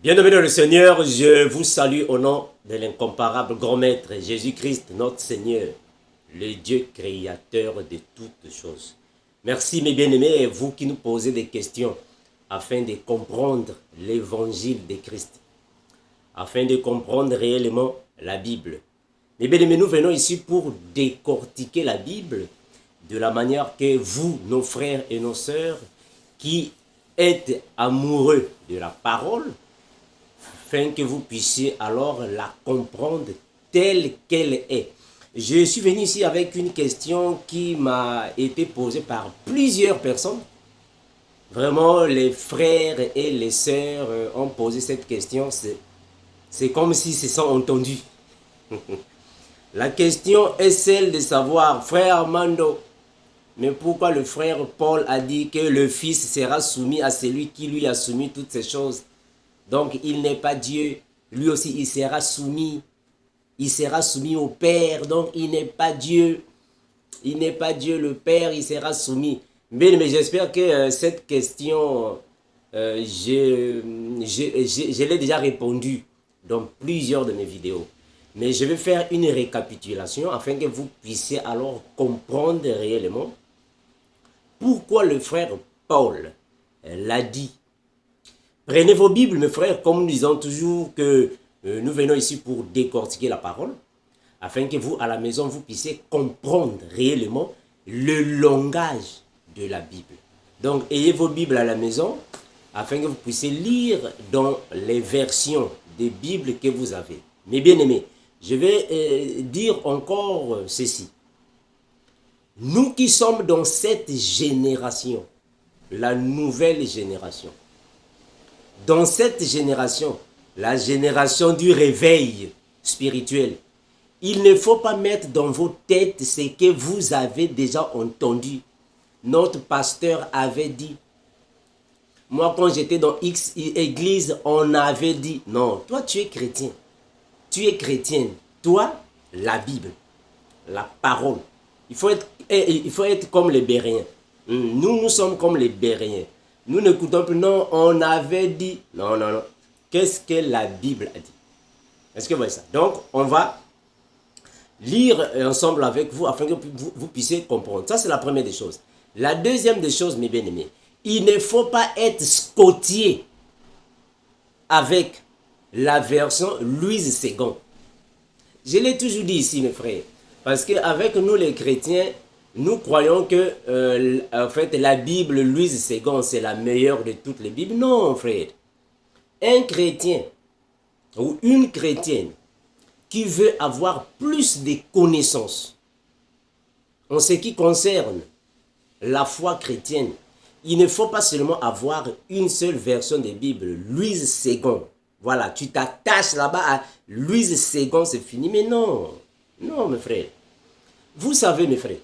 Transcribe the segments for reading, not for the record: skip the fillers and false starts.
Bien-aimés dans le Seigneur, je vous salue au nom de l'incomparable grand maître Jésus-Christ, notre Seigneur, le Dieu créateur de toutes choses. Merci mes bien-aimés et vous qui nous posez des questions afin de comprendre l'évangile de Christ, afin de comprendre réellement la Bible. Mes bien-aimés, nous venons ici pour décortiquer la Bible de la manière que vous, nos frères et nos sœurs, qui êtes amoureux de la parole, afin que vous puissiez alors la comprendre telle qu'elle est. Je suis venu ici avec une question qui m'a été posée par plusieurs personnes. Vraiment, les frères et les sœurs ont posé cette question. C'est comme s'ils se sont entendus. La question est celle de savoir, frère Armando, mais pourquoi le frère Paul a dit que le Fils sera soumis à celui qui lui a soumis toutes ces choses? Donc, il n'est pas Dieu. Lui aussi, il sera soumis. Il sera soumis au Père. Donc, il n'est pas Dieu. Il n'est pas Dieu le Père. Il sera soumis. Mais j'espère que cette question, je l'ai déjà répondu dans plusieurs de mes vidéos. Mais je vais faire une récapitulation afin que vous puissiez alors comprendre réellement pourquoi le frère Paul l'a dit. Prenez vos Bibles, mes frères, comme nous disons toujours que nous venons ici pour décortiquer la parole, afin que vous, à la maison, vous puissiez comprendre réellement le langage de la Bible. Donc, ayez vos Bibles à la maison, afin que vous puissiez lire dans les versions des Bibles que vous avez. Mes bien-aimés, je vais dire encore ceci. Nous qui sommes dans cette génération, la nouvelle génération, dans cette génération, la génération du réveil spirituel, il ne faut pas mettre dans vos têtes ce que vous avez déjà entendu. Notre pasteur avait dit. Moi, quand j'étais dans X église, on avait dit. Non, toi, tu es chrétien. Tu es chrétienne. Toi, la Bible, la parole. Il faut être comme les Béréens. Nous sommes comme les Béréens. Nous n'écoutons plus, non, on avait dit. Non, non, non. Qu'est-ce que la Bible a dit? Est-ce que vous voyez ça? Donc, on va lire ensemble avec vous afin que vous puissiez comprendre. Ça, c'est la première des choses. La deuxième des choses, mes bien-aimés, il ne faut pas être scotié avec la version Louise II. Je l'ai toujours dit ici, mes frères, parce qu'avec nous, les chrétiens, nous croyons que en fait, la Bible Louise II, c'est la meilleure de toutes les Bibles. Non, frère. Un chrétien ou une chrétienne qui veut avoir plus de connaissances en ce qui concerne la foi chrétienne, il ne faut pas seulement avoir une seule version de Bible, Louise II. Voilà, tu t'attaches là-bas à Louise II, c'est fini. Mais non, non, mes frères. Vous savez, mes frères,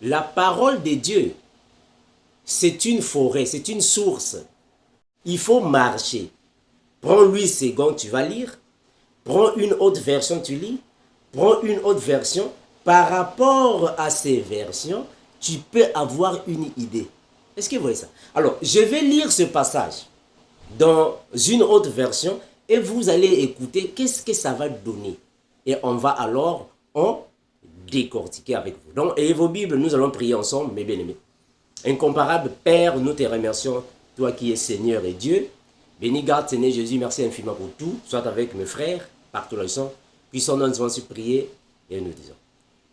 la parole de Dieu, c'est une forêt, c'est une source. Il faut marcher. Prends Louise II, tu vas lire. Prends une autre version, tu lis. Prends une autre version. Par rapport à ces versions, tu peux avoir une idée. Est-ce que vous voyez ça? Alors, je vais lire ce passage dans une autre version et vous allez écouter qu'est-ce que ça va donner. Et on va alors en décortiquer avec vous. Donc, ayez vos Bibles, nous allons prier ensemble, mes bien-aimés. Incomparable Père, nous te remercions, toi qui es Seigneur et Dieu. Béni, garde, Seigneur Jésus, merci infiniment pour tout. Soit avec mes frères, partout là ils sont. Puissons nous ensemble prier et nous disons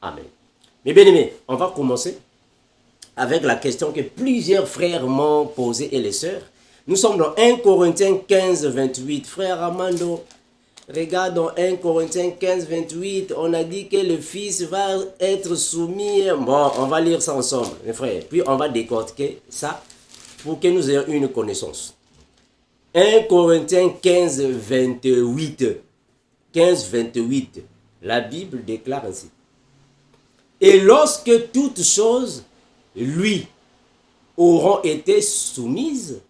Amen. Mes bien-aimés, on va commencer avec la question que plusieurs frères m'ont posée et les sœurs. Nous sommes dans 1 Corinthiens 15, 28. Frère Armando, regarde dans 1 Corinthiens 15, 28, on a dit que le Fils va être soumis. Bon, on va lire ça ensemble, mes frères. Puis on va décortiquer ça pour que nous ayons une connaissance. 1 Corinthiens 15, 28. 15, 28. La Bible déclare ainsi. Et lorsque toutes choses lui auront été soumises,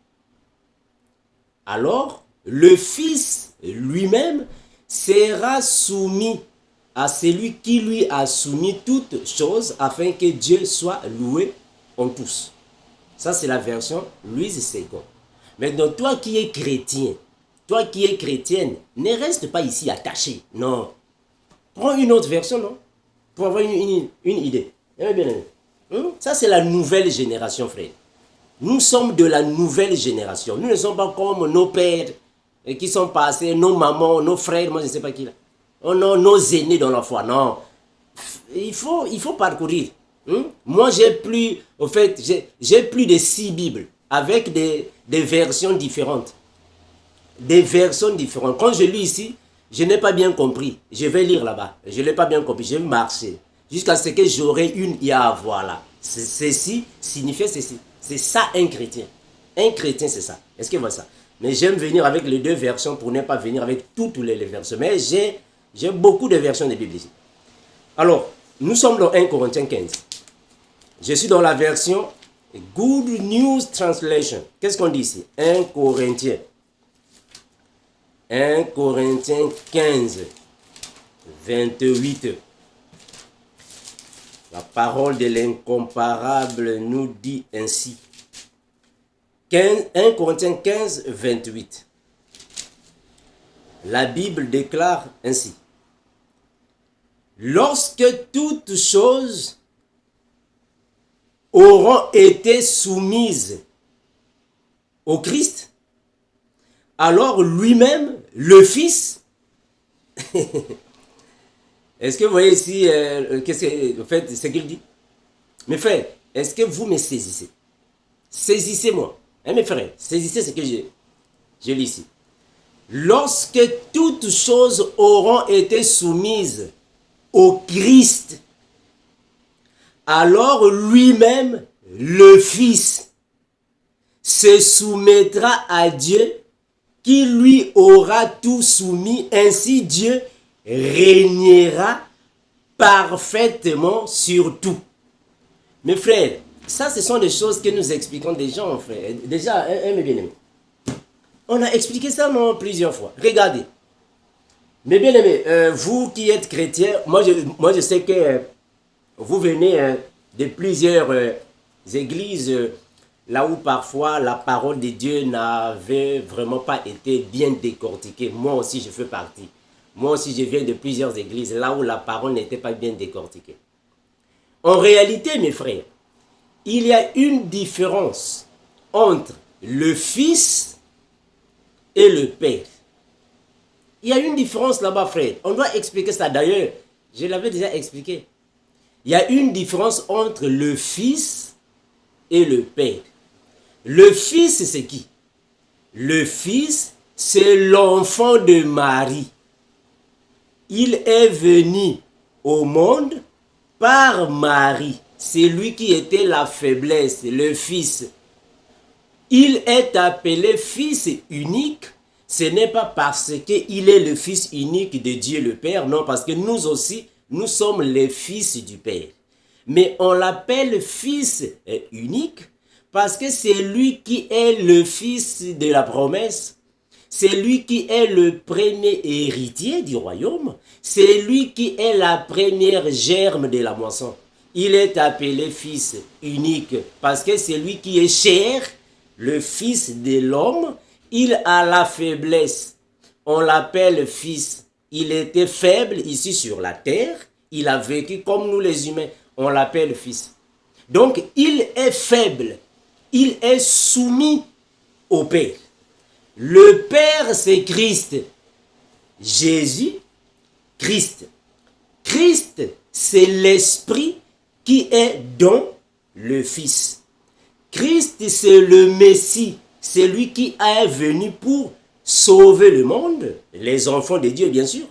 alors le Fils lui-même sera soumis à celui qui lui a soumis toutes choses afin que Dieu soit loué en tous. Ça, c'est la version Louise II. Maintenant, toi qui es chrétien, toi qui es chrétienne, ne reste pas ici attaché. Non. Prends une autre version, non? Pour avoir une idée. Eh bien, ça, c'est la nouvelle génération, frère. Nous sommes de la nouvelle génération. Nous ne sommes pas comme nos pères qui sont passés, nos mamans, nos frères, moi je ne sais pas qui là. Oh non, nos aînés dans la foi. Non. Il faut parcourir. Moi, j'ai plus, au fait, j'ai plus de 6 Bibles avec des versions différentes. Des versions différentes. Quand je lis ici, je n'ai pas bien compris. Je vais lire là-bas. Je n'ai pas bien compris. Je vais marcher jusqu'à ce que j'aurai une IA. Voilà. Ceci signifie ceci. C'est ça un chrétien. Un chrétien, c'est ça. Est-ce que vous voyez ça? Mais j'aime venir avec les 2 versions pour ne pas venir avec toutes les versions. Mais j'ai beaucoup de versions de Bible ici. Alors, nous sommes dans 1 Corinthiens 15. Je suis dans la version Good News Translation. Qu'est-ce qu'on dit ici? 1 Corinthiens 15, 28. La parole de l'incomparable nous dit ainsi. 1 Corinthiens 15, 28. La Bible déclare ainsi. Lorsque toutes choses auront été soumises au Christ, alors lui-même, le Fils, est-ce que vous voyez ici, en fait, ce qu'il dit? Mes frères, est-ce que vous me saisissez? Saisissez-moi. Hein, mes frères, saisissez ce que je lis ici. Lorsque toutes choses auront été soumises au Christ, alors lui-même, le Fils, se soumettra à Dieu qui lui aura tout soumis. Ainsi Dieu régnera parfaitement sur tout. Mes frères, ça ce sont des choses que nous expliquons déjà, mon frère. Déjà, mes bien-aimés. On a expliqué ça non, plusieurs fois. Regardez. Mes bien-aimés, vous qui êtes chrétiens, moi je sais que vous venez de plusieurs églises là où parfois la parole de Dieu n'avait vraiment pas été bien décortiquée. Moi aussi je fais partie. Moi aussi je viens de plusieurs églises là où la parole n'était pas bien décortiquée. En réalité, mes frères, il y a une différence entre le Fils et le Père. Il y a une différence là-bas, frère. On doit expliquer ça. D'ailleurs, je l'avais déjà expliqué. Il y a une différence entre le Fils et le Père. Le Fils, c'est qui? Le Fils, c'est l'enfant de Marie. Il est venu au monde par Marie. C'est lui qui était la faiblesse, le Fils. Il est appelé Fils unique. Ce n'est pas parce qu'il est le Fils unique de Dieu le Père, non, parce que nous aussi, nous sommes les fils du Père. Mais on l'appelle Fils unique parce que c'est lui qui est le Fils de la promesse. C'est lui qui est le premier héritier du royaume. C'est lui qui est la première germe de la moisson. Il est appelé Fils unique parce que c'est lui qui est cher, le Fils de l'homme. Il a la faiblesse. On l'appelle Fils. Il était faible ici sur la terre. Il a vécu comme nous les humains. On l'appelle Fils. Donc, il est faible. Il est soumis au Père. Le Père, c'est Christ. Jésus, Christ. Christ, c'est l'Esprit qui est dans le Fils. Christ, c'est le Messie. C'est lui qui est venu pour sauver le monde, les enfants de Dieu, bien sûr.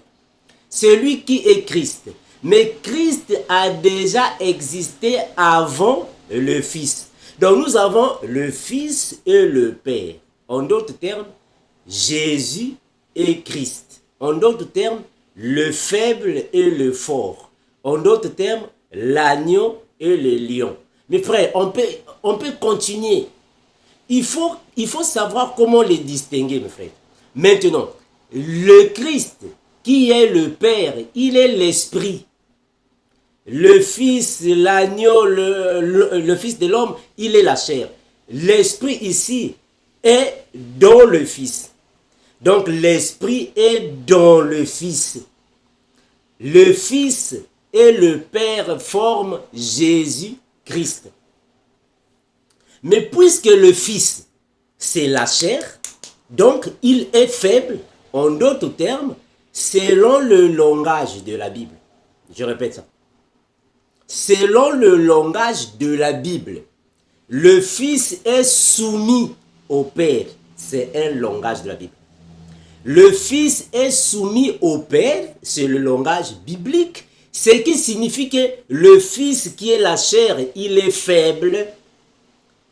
C'est lui qui est Christ. Mais Christ a déjà existé avant le Fils. Donc nous avons le Fils et le Père. En d'autres termes, Jésus et Christ. En d'autres termes, le faible et le fort. En d'autres termes, l'agneau et le lion. Mes frères, on peut continuer. Il faut savoir comment les distinguer, mes frères. Maintenant, le Christ, qui est le Père, il est l'Esprit. Le Fils, l'agneau, le Fils de l'homme, il est la chair. L'Esprit ici est dans le Fils. Donc l'Esprit est dans le Fils. Le Fils et le Père forment Jésus-Christ. Mais puisque le Fils, c'est la chair, donc il est faible, en d'autres termes, selon le langage de la Bible. Je répète ça. Selon le langage de la Bible, le Fils est soumis au Père. C'est un langage de la Bible. Le Fils est soumis au Père, c'est le langage biblique, ce qui signifie que le Fils qui est la chair, il est faible.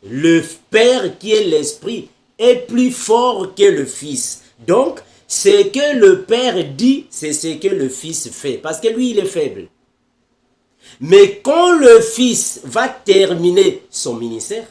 Le Père qui est l'Esprit est plus fort que le Fils. Donc, ce que le Père dit, c'est ce que le Fils fait. Parce que lui, il est faible. Mais quand le Fils va terminer son ministère,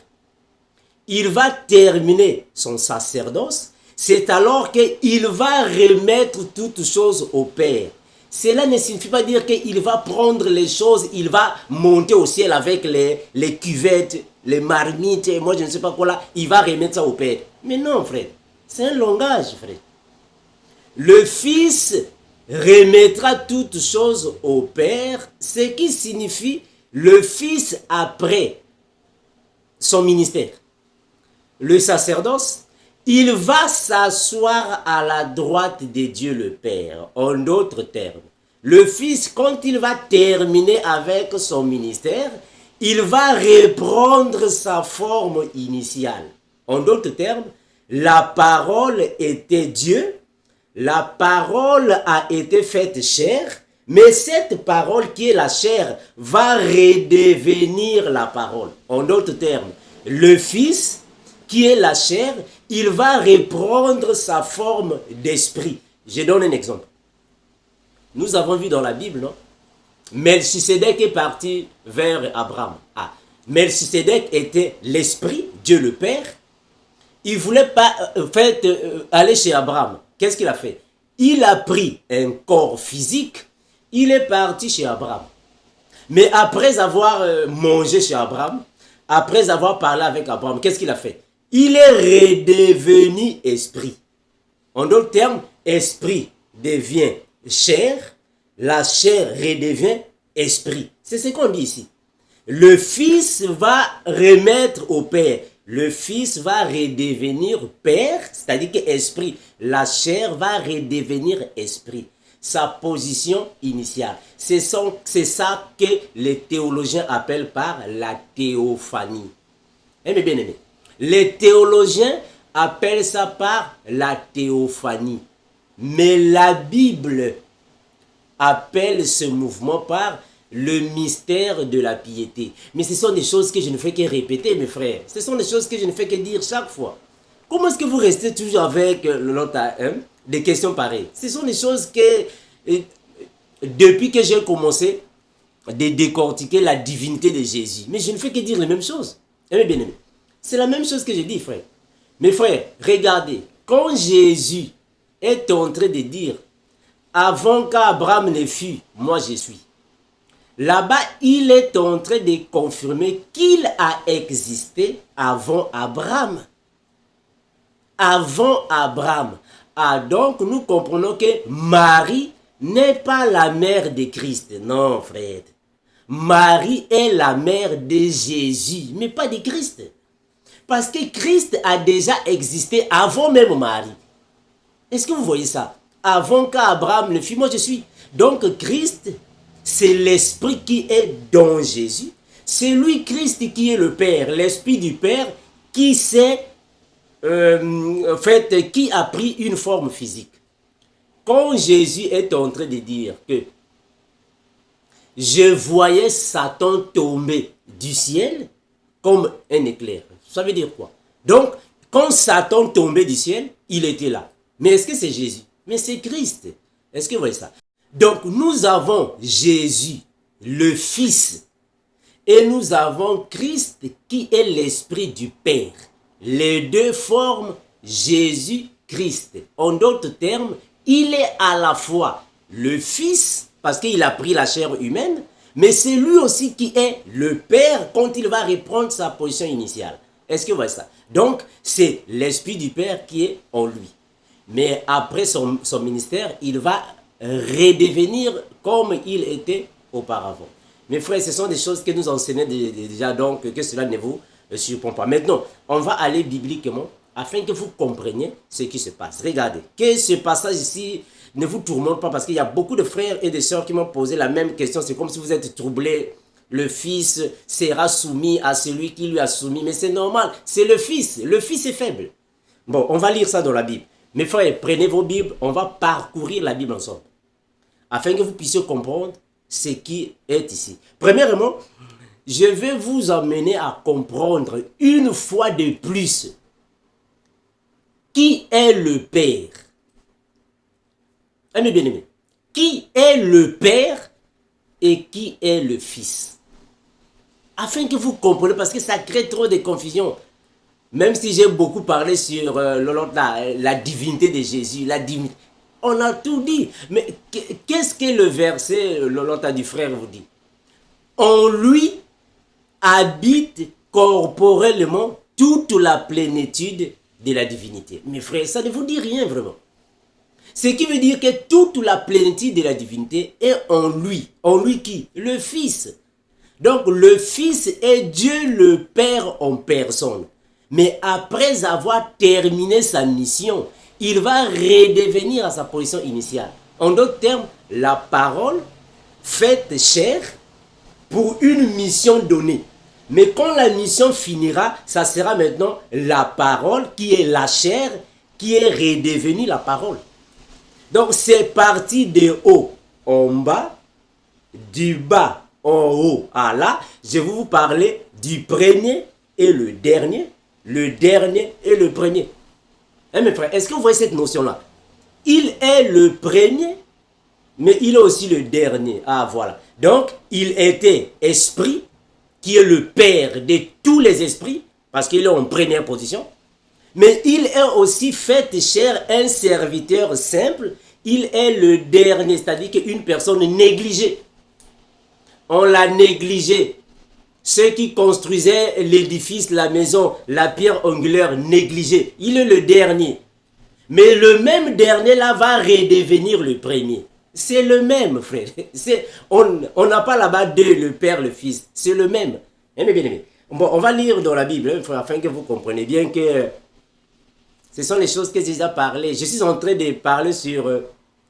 il va terminer son sacerdoce, c'est alors qu'il va remettre toutes choses au Père. Cela ne signifie pas dire qu'il va prendre les choses, il va monter au ciel avec les cuvettes, les marmites, moi je ne sais pas quoi là, il va remettre ça au Père. Mais non, frère, c'est un langage, frère. Le Fils remettra toutes choses au Père, ce qui signifie le Fils après son ministère. Le sacerdoce, il va s'asseoir à la droite de Dieu le Père. En d'autres termes, le Fils, quand il va terminer avec son ministère, il va reprendre sa forme initiale. En d'autres termes, la parole était Dieu, la parole a été faite chair, mais cette parole qui est la chair va redevenir la parole. En d'autres termes, le Fils qui est la chair, il va reprendre sa forme d'esprit. Je donne un exemple. Nous avons vu dans la Bible, non? Melchisedec est parti vers Abraham. Melchisedec était l'esprit, Dieu le Père. Il ne voulait pas aller chez Abraham. Qu'est-ce qu'il a fait? Il a pris un corps physique, il est parti chez Abraham. Mais après avoir mangé chez Abraham, après avoir parlé avec Abraham, qu'est-ce qu'il a fait? Il est redevenu esprit. En d'autres termes, esprit devient chair, la chair redevient esprit. C'est ce qu'on dit ici. Le Fils va remettre au Père. Le Fils va redevenir Père, c'est-à-dire que esprit. La chair va redevenir esprit. Sa position initiale. C'est ça que les théologiens appellent par la théophanie. Eh bien, bien aimé. Les théologiens appellent ça par la théophanie. Mais la Bible appelle ce mouvement par le mystère de la piété. Mais ce sont des choses que je ne fais que répéter, mes frères. Ce sont des choses que je ne fais que dire chaque fois. Comment est-ce que vous restez toujours avec des questions pareilles? Ce sont des choses que, depuis que j'ai commencé de décortiquer la divinité de Jésus, mais je ne fais que dire les mêmes choses. Eh bien aimé, c'est la même chose que je dis, frère. Mes frères, regardez, quand Jésus est en train de dire, avant qu'Abraham ne fût, moi je suis. Là-bas, il est en train de confirmer qu'il a existé avant Abraham. Avant Abraham. Donc, nous comprenons que Marie n'est pas la mère de Christ. Non, frère. Marie est la mère de Jésus, mais pas de Christ. Parce que Christ a déjà existé avant même Marie. Est-ce que vous voyez ça? Avant qu'Abraham ne fût, moi je suis. Donc, Christ, c'est l'Esprit qui est dans Jésus. C'est lui, Christ, qui est le Père, l'Esprit du Père qui s'est qui a pris une forme physique. Quand Jésus est en train de dire que je voyais Satan tomber du ciel comme un éclair, ça veut dire quoi? Donc, quand Satan tombait du ciel, il était là. Mais est-ce que c'est Jésus? Mais c'est Christ. Est-ce que vous voyez ça? Donc, nous avons Jésus, le Fils, et nous avons Christ qui est l'Esprit du Père. Les deux forment Jésus-Christ. En d'autres termes, il est à la fois le Fils, parce qu'il a pris la chair humaine, mais c'est lui aussi qui est le Père quand il va reprendre sa position initiale. Est-ce que vous voyez ça? Donc, c'est l'Esprit du Père qui est en lui. Mais après son ministère, il va redevenir comme il était auparavant. Mes frères, ce sont des choses que nous enseignons déjà, donc que cela ne vous surprend pas. Maintenant, on va aller bibliquement afin que vous compreniez ce qui se passe. Regardez, que ce passage ici ne vous tourmente pas parce qu'il y a beaucoup de frères et de sœurs qui m'ont posé la même question. C'est comme si vous êtes troublés. Le fils sera soumis à celui qui lui a soumis. Mais c'est normal, c'est le fils. Le fils est faible. Bon, on va lire ça dans la Bible. Mes frères, prenez vos Bibles, on va parcourir la Bible ensemble. Afin que vous puissiez comprendre ce qui est ici. Premièrement, je vais vous amener à comprendre une fois de plus qui est le Père. Amis bien-aimés, qui est le Père et qui est le Fils. Afin que vous compreniez, parce que ça crée trop de confusion. Même si j'ai beaucoup parlé sur la divinité de Jésus, la divinité. On a tout dit. Mais qu'est-ce que le verset, l'autre du frère vous dit? En lui habite corporellement toute la plénitude de la divinité. Mes frères, ça ne vous dit rien vraiment. Ce qui veut dire que toute la plénitude de la divinité est en lui. En lui qui? Le Fils. Donc le Fils est Dieu le Père en personne. Mais après avoir terminé sa mission, il va redevenir à sa position initiale. En d'autres termes, la parole faite chair pour une mission donnée. Mais quand la mission finira, ça sera maintenant la parole qui est la chair, qui est redevenue la parole. Donc c'est parti de haut en bas, du bas en haut à là. Je vais vous parler du premier et le dernier et le premier. Hein, mes frères, est-ce que vous voyez cette notion-là? Il est le premier, mais il est aussi le dernier. Ah, voilà. Donc, il était esprit, qui est le père de tous les esprits, parce qu'il est en première position. Mais il est aussi fait chair, un serviteur simple. Il est le dernier, c'est-à-dire qu'une personne négligée. On l'a négligé. Ceux qui construisaient l'édifice, la maison, la pierre angulaire négligée. Il est le dernier. Mais le même dernier là va redevenir le premier. C'est le même, frère. On n'a pas là-bas deux, le Père, le Fils. C'est le même. Bien aimé. Bon, on va lire dans la Bible, afin que vous compreniez bien que ce sont les choses que j'ai déjà parlé. Je suis en train de parler sur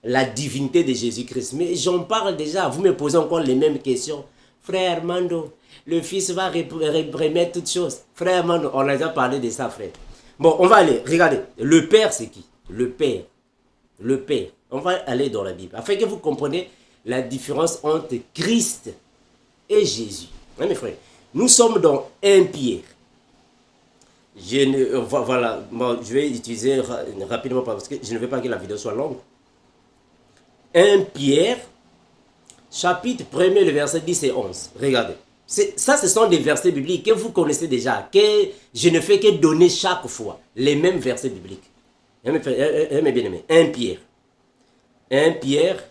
la divinité de Jésus-Christ. Mais j'en parle déjà. Vous me posez encore les mêmes questions. Frère Mando, le Fils va remettre toutes choses. Frère Mando, on a déjà parlé de ça, frère. Bon, on va aller. Regardez. Le Père, c'est qui? Le Père. Le Père. On va aller dans la Bible. Afin que vous compreniez la différence entre Christ et Jésus. Hein, mes frères? Nous sommes dans 1 Pierre. Voilà, bon, je vais utiliser rapidement parce que je ne veux pas que la vidéo soit longue. 1 Pierre, chapitre 1er, le verset 10 et 11. Regardez. Ça, ce sont des versets bibliques que vous connaissez déjà, que je ne fais que donner chaque fois les mêmes versets bibliques. Mes bien-aimés. 1 Pierre. 1 Pierre,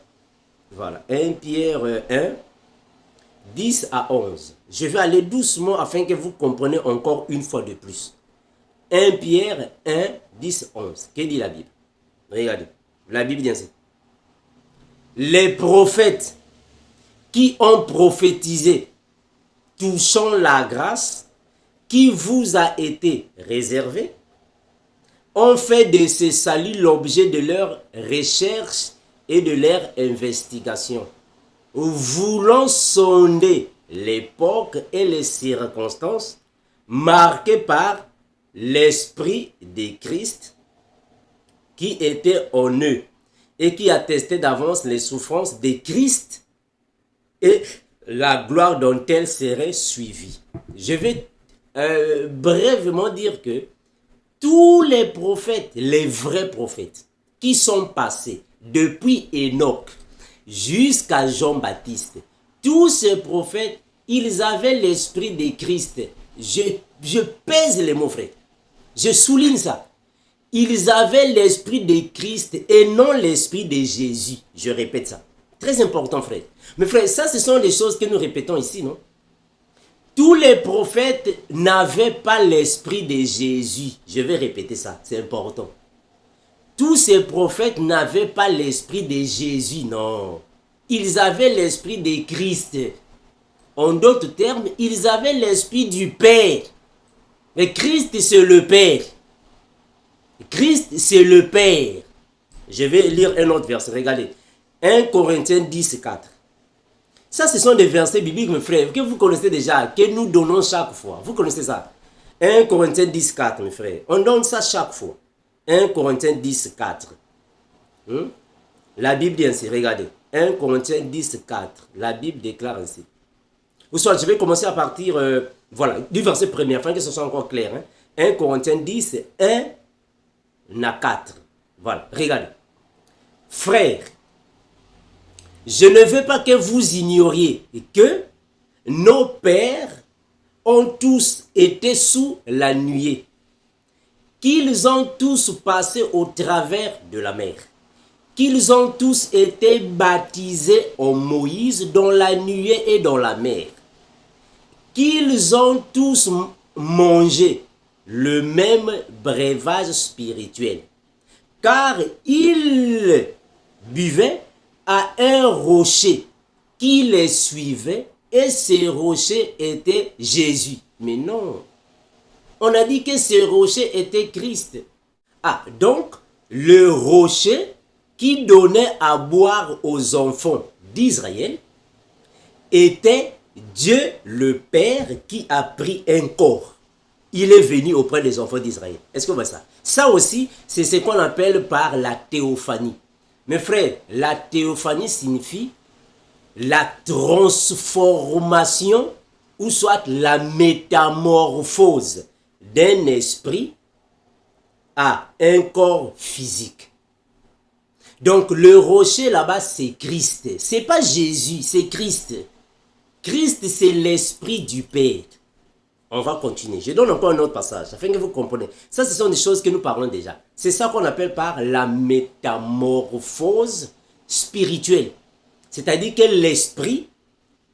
voilà. 1 Pierre 1, 10 à 11. Je vais aller doucement afin que vous compreniez encore une fois de plus. 1 Pierre 1, 10, 11. Que dit la Bible? Regardez. La Bible dit ainsi. Les prophètes qui ont prophétisé touchant la grâce qui vous a été réservée ont fait de ce salut l'objet de leur recherche et de leur investigation, voulant sonder l'époque et les circonstances marquées par l'Esprit de Christ qui était en eux et qui attestait d'avance les souffrances de Christ et la gloire dont elle serait suivie. Je vais brièvement dire que tous les prophètes, les vrais prophètes, qui sont passés depuis Enoch jusqu'à Jean-Baptiste, tous ces prophètes, ils avaient l'esprit de Christ. Je pèse les mots, frère. Je souligne ça. Ils avaient l'esprit de Christ et non l'esprit de Jésus. Je répète ça. Très important, frère. Mais frère, ça, ce sont des choses que nous répétons ici, non? Tous les prophètes n'avaient pas l'esprit de Jésus. Je vais répéter ça, c'est important. tous ces prophètes n'avaient pas l'esprit de Jésus, non. Ils avaient l'esprit de Christ. En d'autres termes, ils avaient l'esprit du Père. Mais Christ, c'est le Père. Christ, c'est le Père. Je vais lire un autre verset, regardez. 1 Corinthiens 10, 4. Ça, ce sont des versets bibliques, mes frères, que vous connaissez déjà, que nous donnons chaque fois. Vous connaissez ça. 1 Corinthiens 10, 4, mes frères. On donne ça chaque fois. 1 Corinthiens 10, 4. La Bible dit ainsi, regardez. 1 Corinthiens 10, 4. La Bible déclare ainsi. Ou soit, je vais commencer à partir voilà, du verset premier, afin que ce soit encore clair. 1 Corinthiens 10, 1 à 4. Voilà, regardez. Frères, je ne veux pas que vous ignoriez que nos pères ont tous été sous la nuée, qu'ils ont tous passé au travers de la mer, qu'ils ont tous été baptisés en Moïse dans la nuée et dans la mer, qu'ils ont tous mangé le même breuvage spirituel, car ils buvaient à un rocher qui les suivait, et ce rocher était Jésus. Mais non, on a dit que ce rocher était Christ. Ah, donc, le rocher qui donnait à boire aux enfants d'Israël était Dieu le Père qui a pris un corps. Il est venu auprès des enfants d'Israël. Est-ce que vous voyez ça? Ça aussi, c'est ce qu'on appelle par la théophanie. Mes frères, la théophanie signifie la transformation ou soit la métamorphose d'un esprit à un corps physique. Donc le rocher là-bas, c'est Christ. C'est pas Jésus, c'est Christ. Christ, c'est l'esprit du Père. On va continuer. Je donne encore un autre passage, afin que vous compreniez. Ça, ce sont des choses que nous parlons déjà. C'est ça qu'on appelle par la métamorphose spirituelle. C'est-à-dire que l'esprit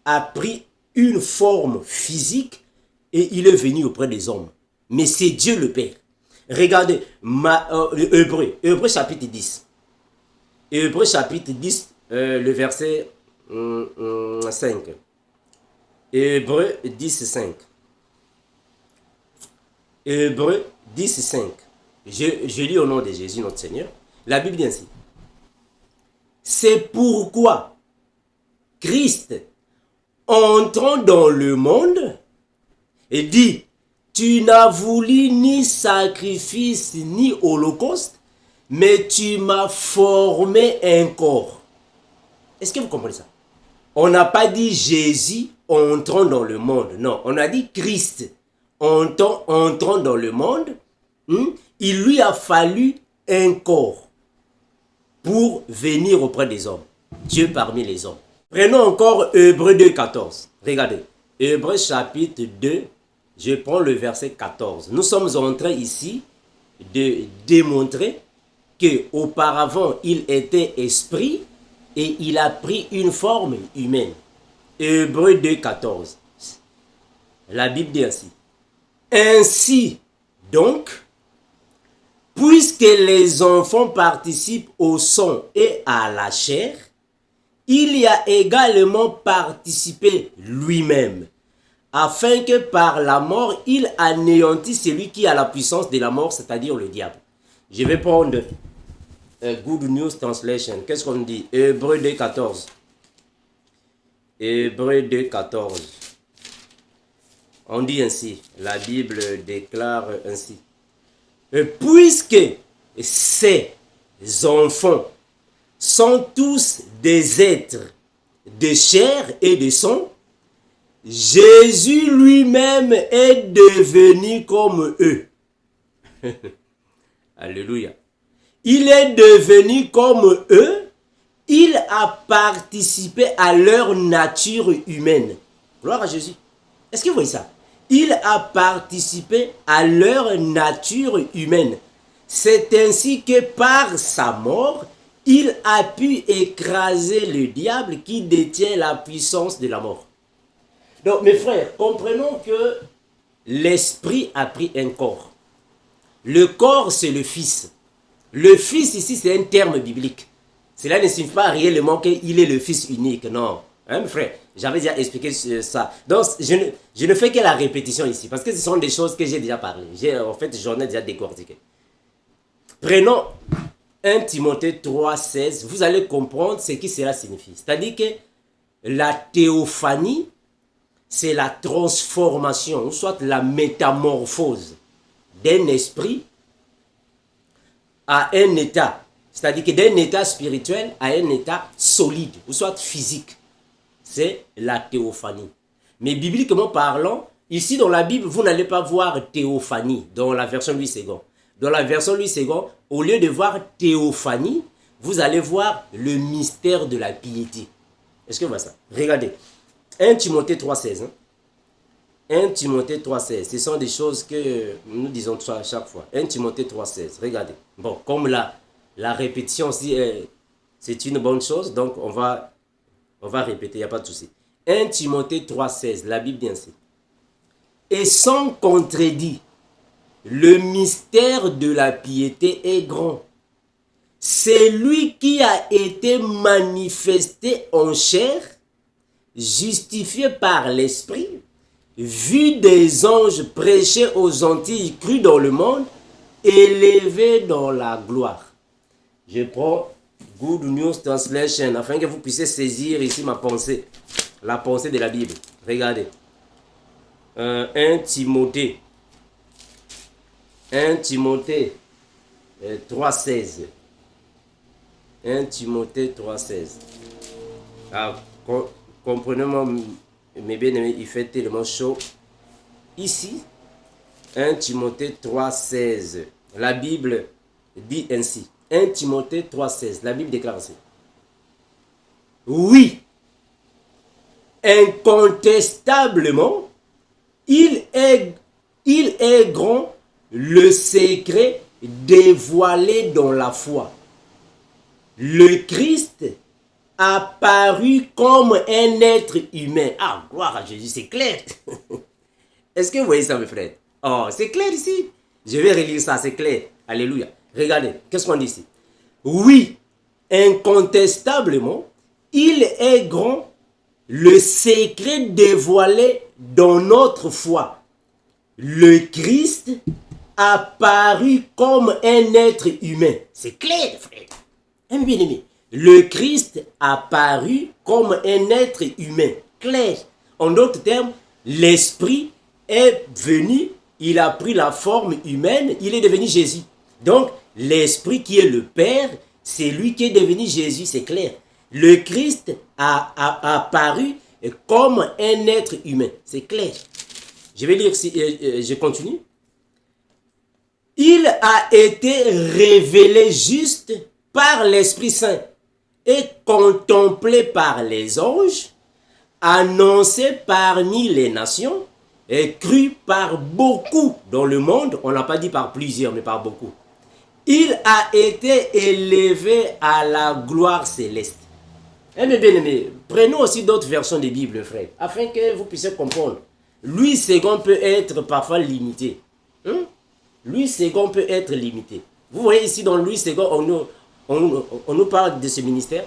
a pris une forme physique et il est venu auprès des hommes. Mais c'est Dieu le Père. Regardez, Hébreux chapitre 10. Hébreux chapitre 10, le verset 5. Hébreux 10, 5. Hébreux 10, 5. Je lis au nom de Jésus notre Seigneur. La Bible dit ainsi. C'est pourquoi Christ, entrant dans le monde, dit, tu n'as voulu ni sacrifice ni holocauste, mais tu m'as formé un corps. Est-ce que vous comprenez ça? On n'a pas dit Jésus entrant dans le monde. Non, on a dit Christ entrant dans le monde. Il lui a fallu un corps pour venir auprès des hommes. Dieu parmi les hommes. Prenons encore Hébreux 2, 14. Regardez. Hébreux chapitre 2, je prends le verset 14. Nous sommes en train ici de démontrer qu'auparavant il était esprit et il a pris une forme humaine. Hébreux 2, 14. La Bible dit ainsi. Ainsi donc, puisque les enfants participent au sang et à la chair, il y a également participé lui-même, afin que par la mort, il anéantisse celui qui a la puissance de la mort, c'est-à-dire le diable. Je vais prendre Good News Translation. Qu'est-ce qu'on dit? Hébreux 2, 14. Hébreux 2, 14. On dit ainsi, la Bible déclare ainsi. Puisque ces enfants sont tous des êtres de chair et de sang, Jésus lui-même est devenu comme eux. Alléluia. Il est devenu comme eux, il a participé à leur nature humaine. Gloire à Jésus. Est-ce que vous voyez ça? Il a participé à leur nature humaine. C'est ainsi que par sa mort, il a pu écraser le diable qui détient la puissance de la mort. Donc mes frères, comprenons que l'esprit a pris un corps. Le corps, c'est le Fils. Le Fils ici, c'est un terme biblique. Cela ne signifie pas réellement qu'il est le Fils unique, non. Hein, frère, j'avais déjà expliqué ça. Donc, je ne fais que la répétition ici, parce que ce sont des choses que j'ai déjà parlé. En fait, j'en ai déjà décortiqué. Prenons 1 Timothée 3,16. Vous allez comprendre ce que cela signifie. C'est-à-dire que la théophanie, c'est la transformation, ou soit la métamorphose d'un esprit à un état. C'est-à-dire que d'un état spirituel à un état solide, ou soit physique. C'est la théophanie. Mais bibliquement parlant, ici dans la Bible, vous n'allez pas voir théophanie dans la version Louis II. Dans la version Louis II, au lieu de voir théophanie, vous allez voir le mystère de la piété. Est-ce que vous voyez ça? Regardez. 1 Timothée 3,16. 1 Timothée 3,16. Ce sont des choses que nous disons à chaque fois. 1 Timothée 3,16. Regardez. Bon, comme la répétition aussi, c'est une bonne chose, donc on va répéter, il n'y a pas de souci. 1 Timothée 3,16. La Bible dit ainsi. Et sans contredit, le mystère de la piété est grand. C'est lui qui a été manifesté en chair, justifié par l'Esprit, vu des anges prêcher aux gentils crus dans le monde, élevé dans la gloire. Je prends Good News Translation afin que vous puissiez saisir ici ma pensée, la pensée de la Bible. Regardez. 1 Timothée 3,16. 1 Timothée 3,16. Ah, comprenez-moi, mes bien-aimés, il fait tellement chaud. Ici, 1 Timothée 3,16. La Bible dit ainsi. 1 Timothée 3,16. La Bible déclare ainsi. Oui, incontestablement, il est grand le secret dévoilé dans la foi. Le Christ apparu comme un être humain. Ah, gloire à Jésus, c'est clair. Est-ce que vous voyez ça, mes frères? Oh, c'est clair ici. Je vais relire ça, c'est clair. Alléluia. Regardez, qu'est-ce qu'on dit ici? Oui, incontestablement, il est grand le secret dévoilé dans notre foi. Le Christ apparu comme un être humain. C'est clair, frère. Un bien-aimé. Le Christ apparu comme un être humain. Clair. En d'autres termes, l'Esprit est venu, il a pris la forme humaine, il est devenu Jésus. Donc, l'Esprit qui est le Père, c'est lui qui est devenu Jésus, c'est clair. Le Christ a apparu comme un être humain, c'est clair. Je vais lire, je continue. Il a été révélé juste par l'Esprit Saint et contemplé par les anges, annoncé parmi les nations et cru par beaucoup dans le monde. On n'a pas dit par plusieurs, mais par beaucoup. Il a été élevé à la gloire céleste. Eh bien, bien aimé, prenons aussi d'autres versions des Bibles, frère, afin que vous puissiez comprendre. Louis II peut être parfois limité. Louis II peut être limité. Vous voyez ici dans Louis II, on nous parle de ce ministère.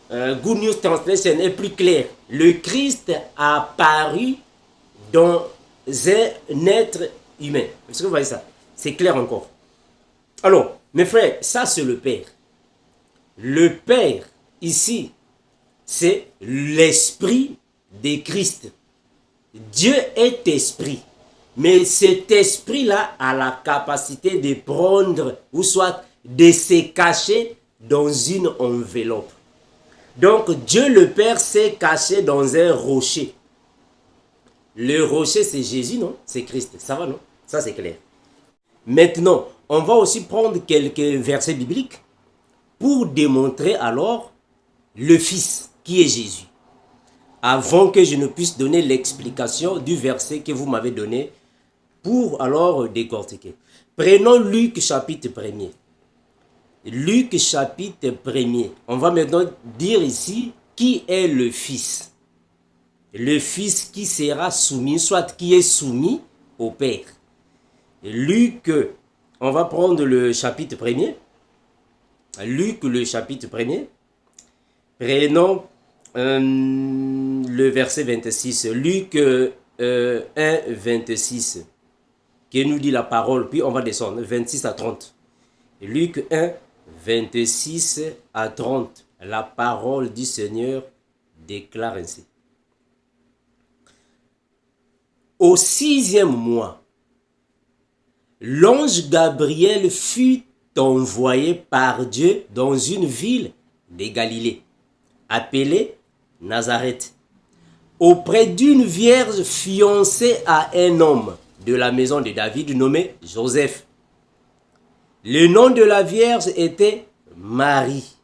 Good News Translation est plus clair. Le Christ a apparu dans un être humain. Est-ce que vous voyez ça? C'est clair encore. Alors, mes frères, ça c'est le Père. Le Père, ici, c'est l'Esprit de Christ. Dieu est esprit. Mais cet esprit-là a la capacité de prendre, ou soit de se cacher dans une enveloppe. Donc Dieu le Père s'est caché dans un rocher. Le rocher c'est Jésus, non? C'est Christ. Ça va, non? Ça c'est clair. Maintenant, on va aussi prendre quelques versets bibliques pour démontrer alors le Fils qui est Jésus. Avant que je ne puisse donner l'explication du verset que vous m'avez donné pour alors décortiquer. Prenons Luc chapitre 1er. Luc chapitre 1er. On va maintenant dire ici qui est le Fils. Le Fils qui sera soumis, soit qui est soumis au Père. Luc, on va prendre le chapitre 1er. Luc, le chapitre 1er. Prenons le verset 26. Luc 1, 26. Qui nous dit la parole. Puis on va descendre. 26 à 30. Luc 1, 26 à 30. La parole du Seigneur déclare ainsi. Au 6e mois, l'ange Gabriel fut envoyé par Dieu dans une ville de Galilée, appelée Nazareth, auprès d'une vierge fiancée à un homme de la maison de David nommé Joseph. Le nom de la vierge était Marie.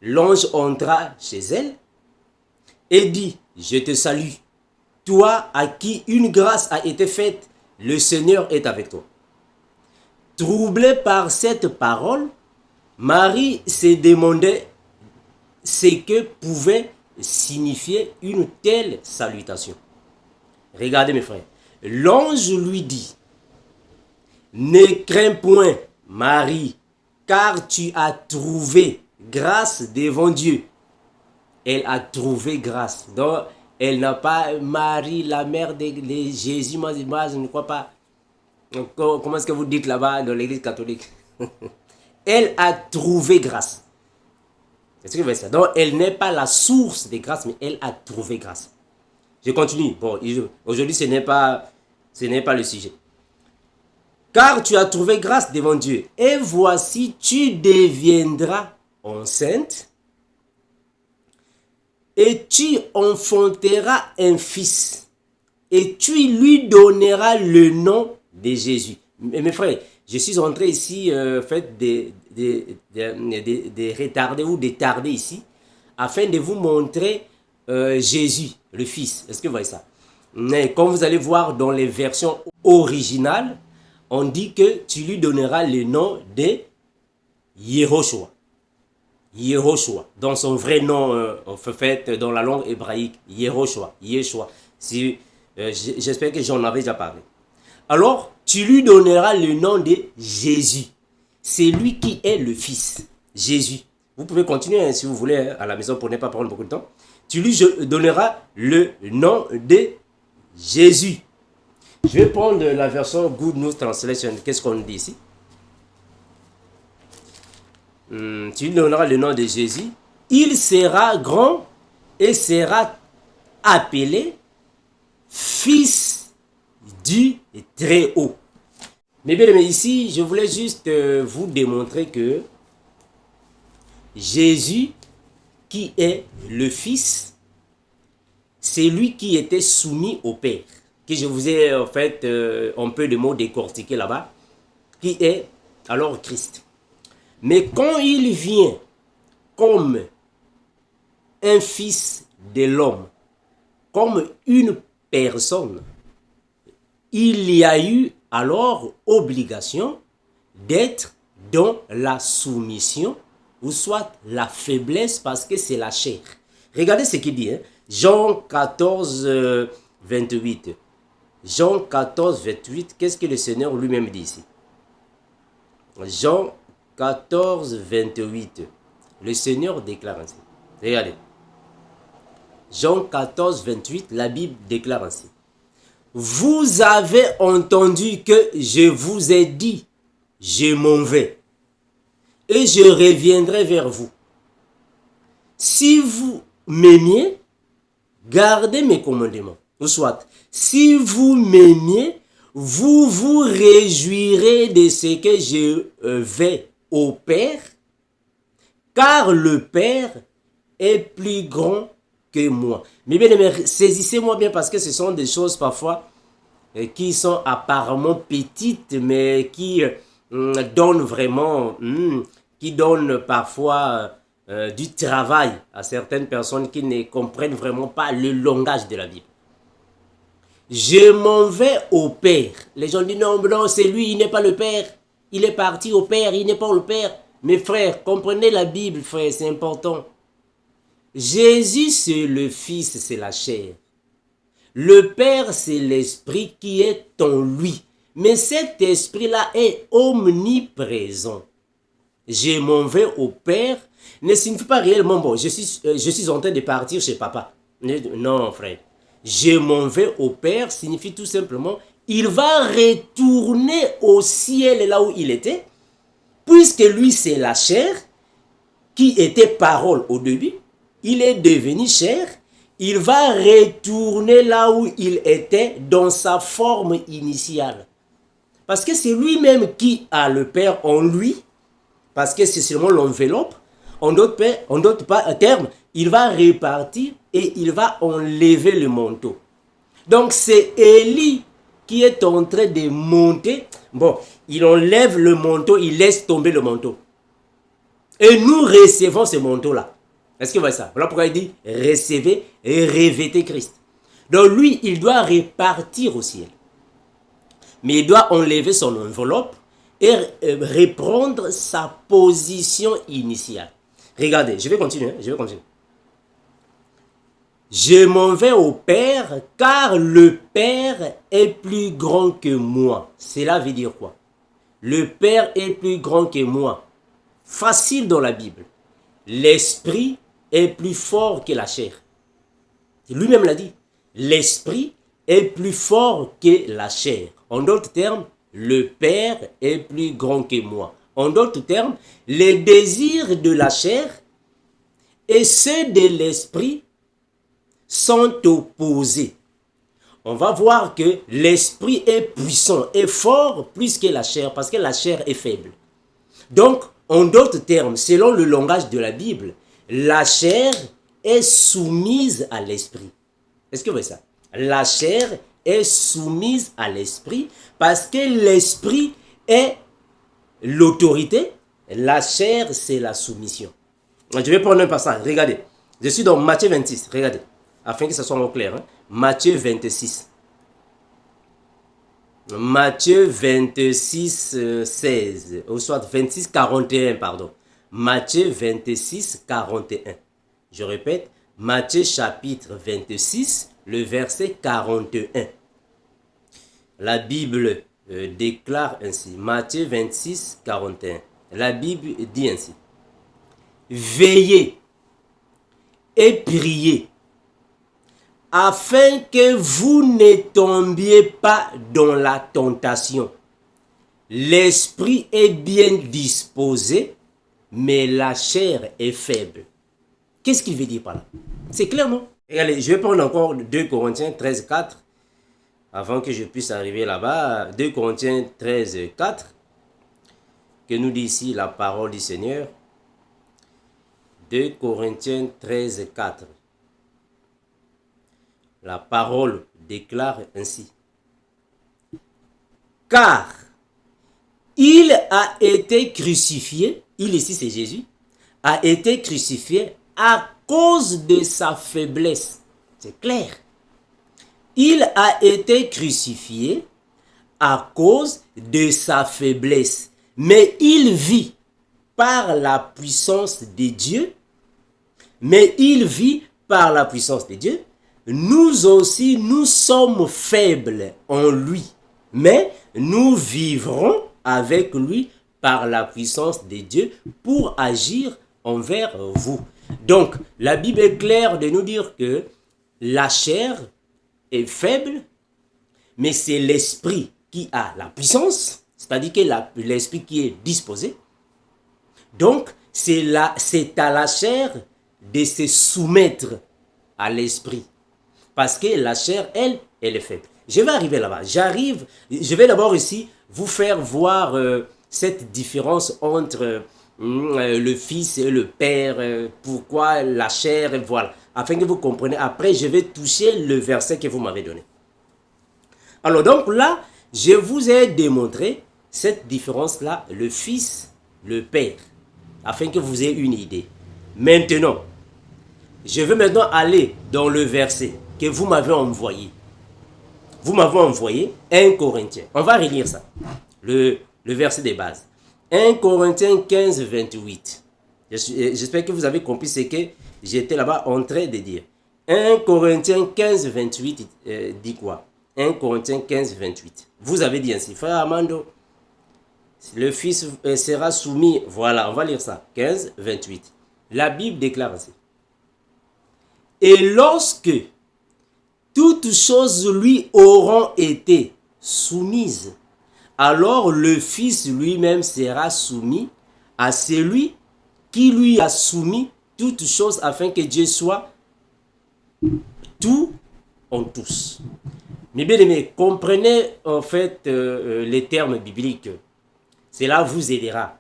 L'ange entra chez elle et dit, « Je te salue, toi à qui une grâce a été faite, le Seigneur est avec toi. » Troublée par cette parole, Marie se demandait ce que pouvait signifier une telle salutation. Regardez mes frères, l'ange lui dit, « Ne crains point, Marie, car tu as trouvé grâce devant Dieu. » Elle a trouvé grâce. Donc, elle n'a pas Marie, la mère de Jésus, moi je ne crois pas. Comment est-ce que vous dites là-bas dans l'église catholique? Elle a trouvé grâce. C'est ce que vous voyez ça. Donc, elle n'est pas la source de grâce, mais elle a trouvé grâce. Je continue. Bon, aujourd'hui, ce n'est pas le sujet. Car tu as trouvé grâce devant Dieu. Et voici, tu deviendras enceinte. Et tu enfanteras un fils. Et tu lui donneras le nom de Jésus. Mes frères, je suis entré ici, fait de retarder ou de tarder ici, afin de vous montrer Jésus, le Fils. Est-ce que vous voyez ça? Mais comme vous allez voir dans les versions originales, on dit que tu lui donneras le nom de Yehoshua. Yehoshua, dans son vrai nom, fait dans la langue hébraïque, Yehoshua, Yeshua. Si, j'espère que j'en avais déjà parlé. Alors, tu lui donneras le nom de Jésus. C'est lui qui est le Fils, Jésus. Vous pouvez continuer hein, si vous voulez hein, à la maison pour ne pas prendre beaucoup de temps. Tu lui donneras le nom de Jésus. Je vais prendre la version Good News Translation. Qu'est-ce qu'on dit ici? Tu lui donneras le nom de Jésus. Il sera grand et sera appelé Fils du Très-Haut. Mais bien aimés, ici, je voulais juste vous démontrer que Jésus, qui est le Fils, c'est lui qui était soumis au Père. Que je vous ai en fait un peu de mots décortiqués là-bas, qui est alors Christ. Mais quand il vient comme un fils de l'homme, comme une personne, il y a eu alors obligation d'être dans la soumission ou soit la faiblesse parce que c'est la chair. Regardez ce qu'il dit, hein? Jean 14, 28. Jean 14, 28, qu'est-ce que le Seigneur lui-même dit ici? Jean 14, 28. Le Seigneur déclare ainsi. Regardez. Jean 14, 28, la Bible déclare ainsi. Vous avez entendu que je vous ai dit, je m'en vais et je reviendrai vers vous. Si vous m'aimiez, gardez mes commandements. Ou soit, si vous m'aimiez, vous vous réjouirez de ce que je vais au Père, car le Père est plus grand que moi. Mais bien aimé, saisissez-moi bien parce que ce sont des choses parfois qui sont apparemment petites, mais qui donnent vraiment, qui donnent parfois du travail à certaines personnes qui ne comprennent vraiment pas le langage de la Bible. Je m'en vais au Père. Les gens disent non, non, c'est lui, il n'est pas le Père. Il est parti au Père, il n'est pas le Père. Mes frères, comprenez la Bible, frères, c'est important. Jésus, c'est le Fils, c'est la chair. Le Père, c'est l'Esprit qui est en lui. Mais cet Esprit-là est omniprésent. je m'en vais au Père, ne signifie pas réellement, bon, je suis en train de partir chez papa. Non, frère. Je m'en vais au Père signifie tout simplement, il va retourner au ciel là où il était, puisque lui c'est la chair, qui était parole au début, il est devenu chair, il va retourner là où il était dans sa forme initiale. Parce que c'est lui-même qui a le Père en lui, parce que c'est seulement l'enveloppe. En d'autres termes, il va répartir et il va enlever le manteau. Donc c'est Élie qui est en train de monter. Bon, il enlève le manteau, il laisse tomber le manteau. Et nous recevons ce manteau-là. Est-ce que vous voyez ça? Voilà pourquoi il dit recevez et revêtez Christ. Donc lui, il doit repartir au ciel. Mais il doit enlever son enveloppe et reprendre sa position initiale. Regardez, je vais continuer. Je m'en vais au Père, car le Père est plus grand que moi. Cela veut dire quoi? Le Père est plus grand que moi. Facile dans la Bible. L'esprit est plus fort que la chair. Lui-même l'a dit. L'esprit est plus fort que la chair. En d'autres termes, le Père est plus grand que moi. En d'autres termes, les désirs de la chair et ceux de l'esprit sont opposés. On va voir que l'esprit est puissant, est fort plus que la chair, parce que la chair est faible. Donc, en d'autres termes, selon le langage de la Bible, la chair est soumise à l'esprit. Est-ce que vous voyez ça? La chair est soumise à l'esprit parce que l'esprit est l'autorité, la chair c'est la soumission. Je vais prendre un passage, regardez. Je suis dans Matthieu 26, regardez, afin que ça soit clair. Hein? Matthieu 26. Matthieu 26, 16, ou soit 26, 41, pardon. Matthieu 26, 41. Je répète, Matthieu chapitre 26, le verset 41. La Bible déclare ainsi, Matthieu 26, 41. La Bible dit ainsi, veillez et priez, afin que vous ne tombiez pas dans la tentation. L'esprit est bien disposé, mais la chair est faible. Qu'est-ce qu'il veut dire par là? C'est clair, non? Regardez, je vais prendre encore 2 Corinthiens 13, 4, avant que je puisse arriver là-bas. 2 Corinthiens 13, 4, que nous dit ici la parole du Seigneur. 2 Corinthiens 13, 4. La parole déclare ainsi. Car il a été crucifié, il ici c'est Jésus, a été crucifié à cause de sa faiblesse. C'est clair. Il a été crucifié à cause de sa faiblesse. Mais il vit par la puissance de Dieu. Mais il vit par la puissance de Dieu. Nous aussi, nous sommes faibles en lui. Mais nous vivrons avec lui par la puissance de Dieu pour agir envers vous. Donc, la Bible est claire de nous dire que la chair est faible, mais c'est l'esprit qui a la puissance, c'est-à-dire que l'esprit qui est disposé. Donc, c'est à la chair de se soumettre à l'esprit. Parce que la chair, elle est faible. Je vais arriver là-bas. Je vais d'abord ici vous faire voir cette différence entre le Fils et le Père. Pourquoi la chair, voilà. Afin que vous compreniez. Après, je vais toucher le verset que vous m'avez donné. Alors donc là, je vous ai démontré cette différence-là, le Fils, le Père. Afin que vous ayez une idée. Maintenant, je veux maintenant aller dans le verset que vous m'avez envoyé. Vous m'avez envoyé 1 Corinthiens. On va relire ça. Le verset de base. 1 Corinthiens 15, 28. J'espère que vous avez compris ce que j'étais là-bas en train de dire. 1 Corinthiens 15, 28 dit quoi? 1 Corinthiens 15, 28. Vous avez dit ainsi, frère Armando, Le Fils sera soumis. Voilà, on va lire ça. 15, 28. La Bible déclare ainsi. Et lorsque toutes choses lui auront été soumises, alors le Fils lui-même sera soumis à celui qui lui a soumis toutes choses afin que Dieu soit tout en tous. Mais bien aimés, comprenez en fait les termes bibliques. Cela vous aidera.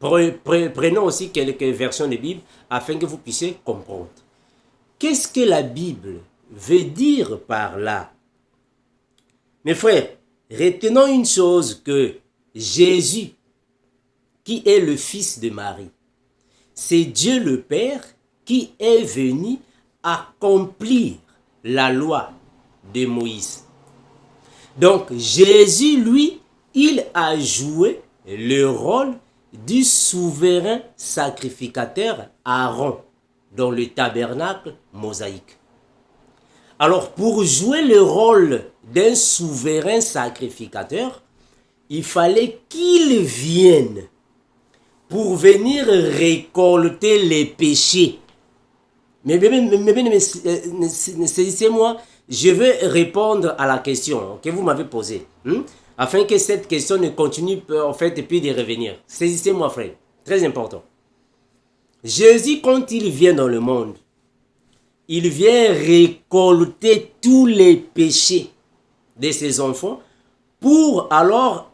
Prenons aussi quelques versions de Bible afin que vous puissiez comprendre. Qu'est-ce que la Bible veut dire par là? Mes frères, retenons une chose, que Jésus, qui est le Fils de Marie, c'est Dieu le Père qui est venu accomplir la loi de Moïse. Donc Jésus, lui, il a joué le rôle du souverain sacrificateur Aaron dans le tabernacle mosaïque. Alors pour jouer le rôle d'un souverain sacrificateur, il fallait qu'il vienne pour venir récolter les péchés. Mais saisissez-moi, je vais répondre à la question que vous m'avez posée, afin que cette question ne continue en fait et puis de revenir. Saisissez-moi, frère, très important. Jésus, quand il vient dans le monde, il vient récolter tous les péchés de ses enfants pour alors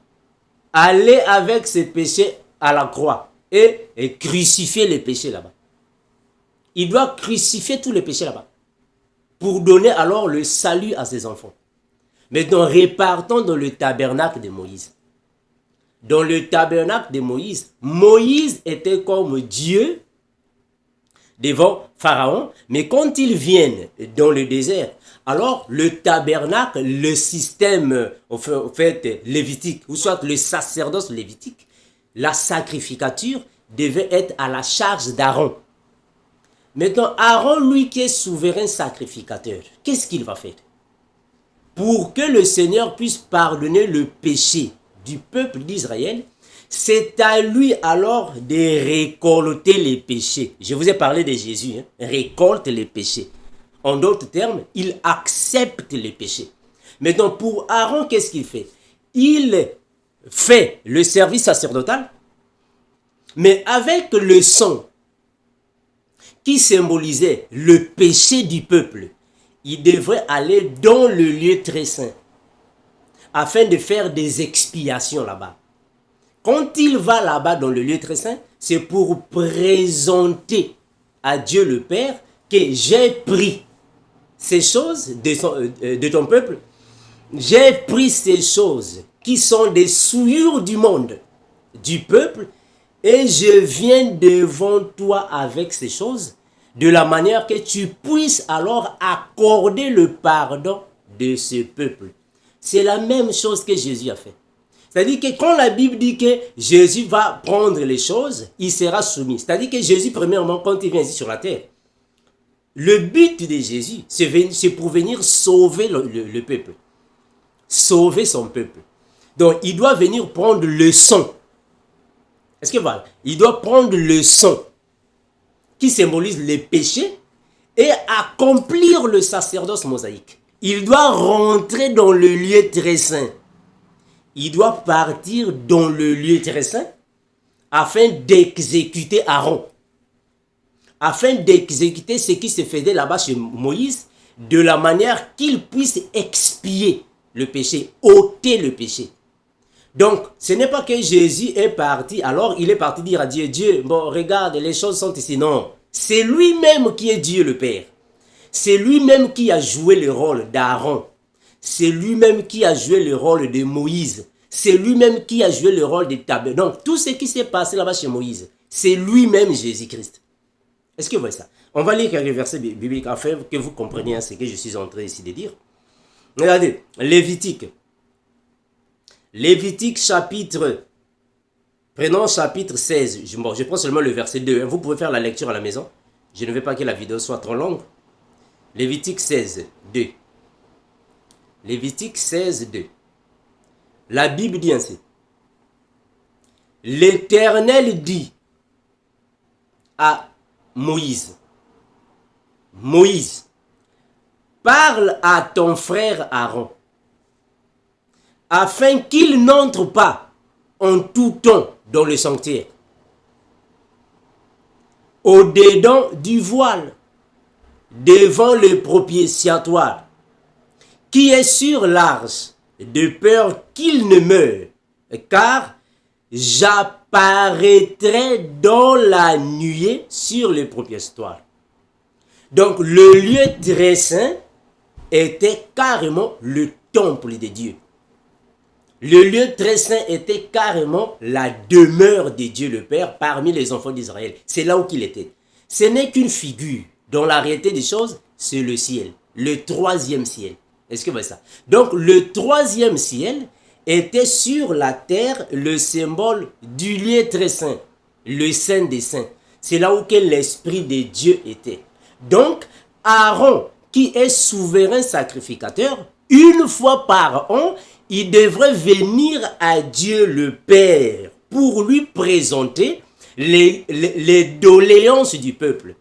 aller avec ces péchés à la croix et crucifier les péchés là-bas. Il doit crucifier tous les péchés là-bas pour donner alors le salut à ses enfants. Maintenant, repartons dans le tabernacle de Moïse. Dans le tabernacle de Moïse, Moïse était comme Dieu devant Pharaon, mais quand ils viennent dans le désert, alors le tabernacle, le système en fait lévitique, ou soit le sacerdoce lévitique, la sacrificature devait être à la charge d'Aaron. Maintenant, Aaron, lui qui est souverain sacrificateur, qu'est-ce qu'il va faire? Pour que le Seigneur puisse pardonner le péché du peuple d'Israël, c'est à lui alors de récolter les péchés. Je vous ai parlé de Jésus, récolte les péchés. En d'autres termes, il accepte les péchés. Maintenant, pour Aaron, qu'est-ce qu'il fait? Il fait le service sacerdotal, mais avec le sang qui symbolisait le péché du peuple, il devrait aller dans le lieu très saint afin de faire des expiations là-bas. Quand il va là-bas dans le lieu très saint, c'est pour présenter à Dieu le Père que j'ai pris ces choses de ton peuple, j'ai pris ces choses qui sont des souillures du monde, du peuple, et je viens devant toi avec ces choses, de la manière que tu puisses alors accorder le pardon de ce peuple. C'est la même chose que Jésus a fait. C'est-à-dire que quand la Bible dit que Jésus va prendre les choses, il sera soumis. C'est-à-dire que Jésus, premièrement, quand il vient ici sur la terre, le but de Jésus, c'est pour venir sauver le peuple. Sauver son peuple. Donc, il doit venir prendre le sang. Est-ce que voilà? Il doit prendre le sang qui symbolise les péchés et accomplir le sacerdoce mosaïque. Il doit rentrer dans le lieu très saint. Il doit partir dans le lieu très saint afin d'exécuter Aaron. Afin d'exécuter ce qui se faisait là-bas chez Moïse, de la manière qu'il puisse expier le péché, ôter le péché. Donc, ce n'est pas que Jésus est parti, alors il est parti dire à Dieu, Dieu, bon, regarde, les choses sont ici. Non, c'est lui-même qui est Dieu le Père. C'est lui-même qui a joué le rôle d'Aaron. C'est lui-même qui a joué le rôle de Moïse. C'est lui-même qui a joué le rôle de Tabé. Donc, tout ce qui s'est passé là-bas chez Moïse, c'est lui-même Jésus-Christ. Est-ce que vous voyez ça? On va lire quelques versets bibliques afin que vous compreniez ce que je suis en train ici de dire. Regardez, Lévitique. Lévitique chapitre, prenons chapitre 16. Je prends seulement le verset 2. Vous pouvez faire la lecture à la maison. Je ne veux pas que la vidéo soit trop longue. Lévitique 16, 2. Lévitique 16, 2. La Bible dit ainsi. l'Éternel dit à Moïse, Moïse, parle à ton frère Aaron, afin qu'il n'entre pas en tout temps dans le sanctuaire, au-dedans du voile, devant le propitiatoire, qui est sur l'arche, de peur qu'il ne meure, car j'apparaîtrai dans la nuée sur le propitiatoire. Donc le lieu très saint était carrément le temple de Dieu. Le lieu très saint était carrément la demeure de Dieu le Père parmi les enfants d'Israël. C'est là où il était. Ce n'est qu'une figure. Dans la réalité des choses, c'est le ciel. Le troisième ciel. Est-ce que vous voyez ça? Donc le troisième ciel était sur la terre le symbole du lieu très saint. Le saint des saints. C'est là où l'Esprit de Dieu était. Donc Aaron, qui est souverain sacrificateur, une fois par an, il devrait venir à Dieu le Père pour lui présenter les doléances du peuple.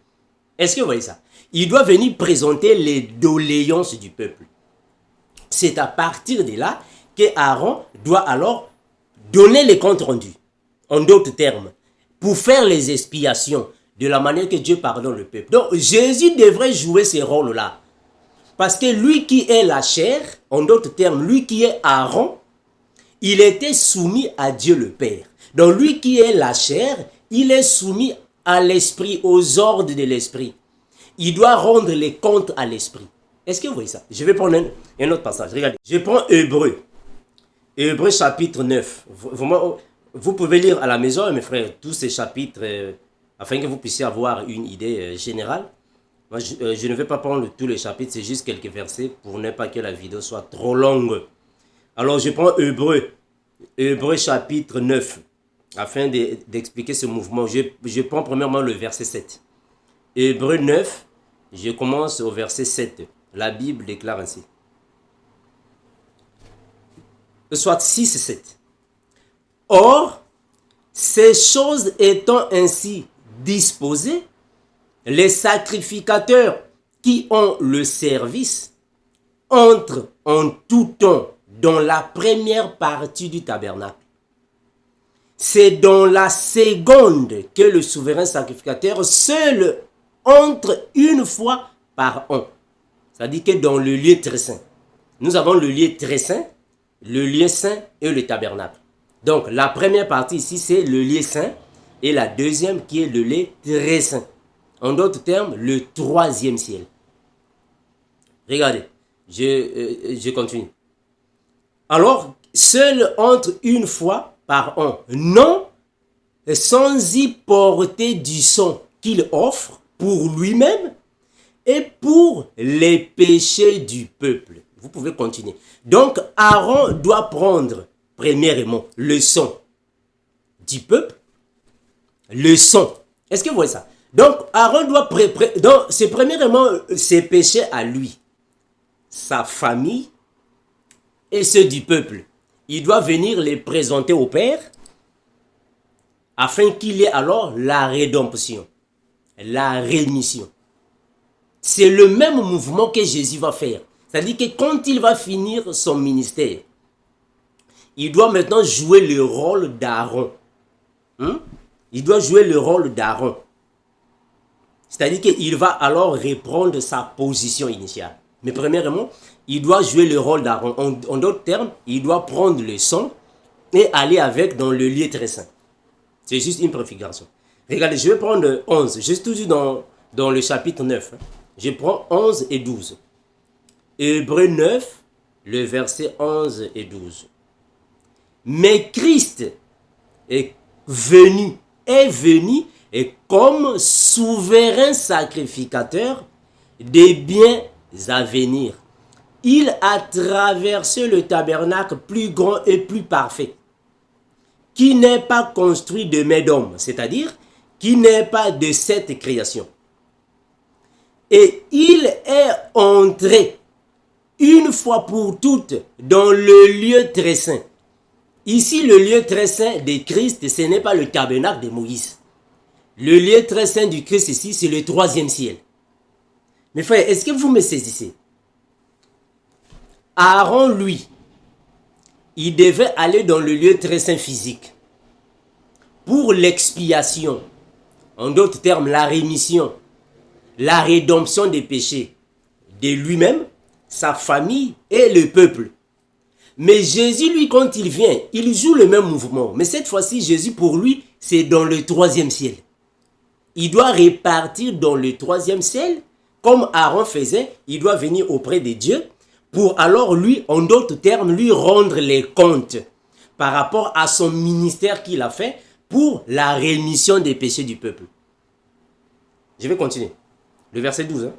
Est-ce que vous voyez ça? Il doit venir présenter les doléances du peuple. C'est à partir de là que Aaron doit alors donner les comptes rendus. En d'autres termes, pour faire les expiations de la manière que Dieu pardonne le peuple. Donc Jésus devrait jouer ce rôle-là. Parce que lui qui est la chair, en d'autres termes, lui qui est Aaron, il était soumis à Dieu le Père. Donc lui qui est la chair, il est soumis à l'esprit, aux ordres de l'esprit. Il doit rendre les comptes à l'esprit. Est-ce que vous voyez ça? Je vais prendre un autre passage. Regardez. Je prends Hébreux. Hébreux chapitre 9. Vous pouvez lire à la maison, mes frères, tous ces chapitres, afin que vous puissiez avoir une idée générale. Moi, je ne vais pas prendre tous les chapitres, c'est juste quelques versets pour ne pas que la vidéo soit trop longue. Alors, je prends Hébreux chapitre 9, afin d'expliquer ce mouvement. Je prends premièrement le verset 7. Hébreux 9, je commence au verset 7. La Bible déclare ainsi. Soit 6 et 7. Or, ces choses étant ainsi disposées, les sacrificateurs qui ont le service entrent en tout temps dans la première partie du tabernacle. C'est dans la seconde que le souverain sacrificateur seul entre une fois par an. C'est-à-dire que dans le lieu très saint. Nous avons le lieu très saint, le lieu saint et le tabernacle. Donc la première partie ici, c'est le lieu saint et la deuxième qui est le lieu très saint. En d'autres termes, le troisième ciel. Regardez, je continue. Alors, seul entre une fois par an, non sans y porter du sang qu'il offre pour lui-même et pour les péchés du peuple. Vous pouvez continuer. Donc, Aaron doit prendre, premièrement, le sang du peuple. Le sang. Est-ce que vous voyez ça? Donc, Aaron doit donc c'est premièrement ses péchés à lui, sa famille et ceux du peuple. Il doit venir les présenter au Père afin qu'il y ait alors la rédemption, la rémission. C'est le même mouvement que Jésus va faire. C'est-à-dire que quand il va finir son ministère, il doit maintenant jouer le rôle d'Aaron. Il doit jouer le rôle d'Aaron. C'est-à-dire qu'il va alors reprendre sa position initiale. Mais premièrement, il doit jouer le rôle d'Aaron. En d'autres termes, il doit prendre le sang et aller avec dans le lieu très saint. C'est juste une préfiguration. Regardez, je vais prendre 11. Je suis toujours dans le chapitre 9. Je prends 11 et 12. Hébreux 9, le verset 11 et 12. Mais Christ est venu et comme souverain sacrificateur des biens à venir. Il a traversé le tabernacle plus grand et plus parfait, qui n'est pas construit de main d'homme, c'est-à-dire qui n'est pas de cette création. Et il est entré une fois pour toutes dans le lieu très saint, Ici, le lieu très saint de Christ, ce n'est pas le tabernacle de Moïse. Le lieu très saint du Christ ici, c'est le troisième ciel. Mes frères, est-ce que vous me saisissez? Aaron, lui, il devait aller dans le lieu très saint physique pour l'expiation. En d'autres termes, la rémission, la rédemption des péchés de lui-même, sa famille et le peuple. Mais Jésus, lui, quand il vient, il joue le même mouvement. Mais cette fois-ci, Jésus, pour lui, c'est dans le troisième ciel. Il doit repartir dans le troisième ciel, comme Aaron faisait. Il doit venir auprès de Dieu pour alors lui, en d'autres termes, lui rendre les comptes par rapport à son ministère qu'il a fait pour la rémission des péchés du peuple. Je vais continuer. Le verset 12. Hein.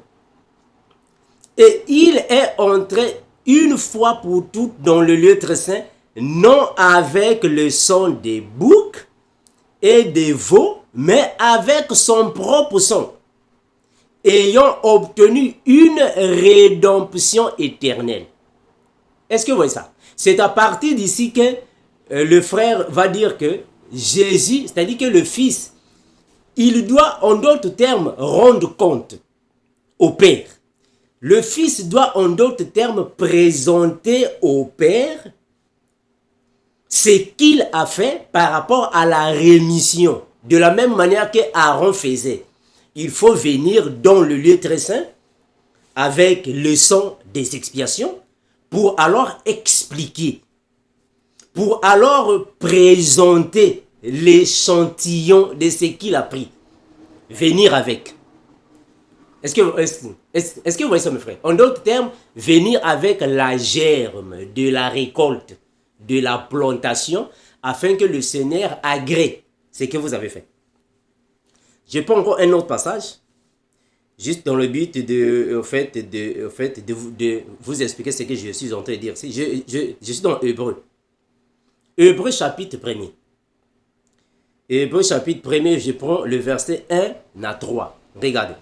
Et il est entré une fois pour toutes dans le lieu très saint, non avec le son des boucs et des veaux, mais avec son propre sang, ayant obtenu une rédemption éternelle. Est-ce que vous voyez ça? C'est à partir d'ici que le frère va dire que Jésus, c'est-à-dire que le Fils, il doit en d'autres termes rendre compte au Père. Le Fils doit en d'autres termes présenter au Père ce qu'il a fait par rapport à la rémission. De la même manière que Aaron faisait. Il faut venir dans le lieu très saint avec le sang des expiations pour alors expliquer, pour alors présenter l'échantillon de ce qu'il a pris. Venir avec. Est-ce que vous voyez ça, mes frères? En d'autres termes, venir avec la germe de la récolte, de la plantation, afin que le Seigneur agrée ce que vous avez fait. Je prends encore un autre passage, juste dans le but de vous expliquer ce que je suis en train de dire. Je suis dans Hébreu. Hébreu chapitre 1er. Hébreu chapitre 1er, je prends le verset 1 à 3. Regardez.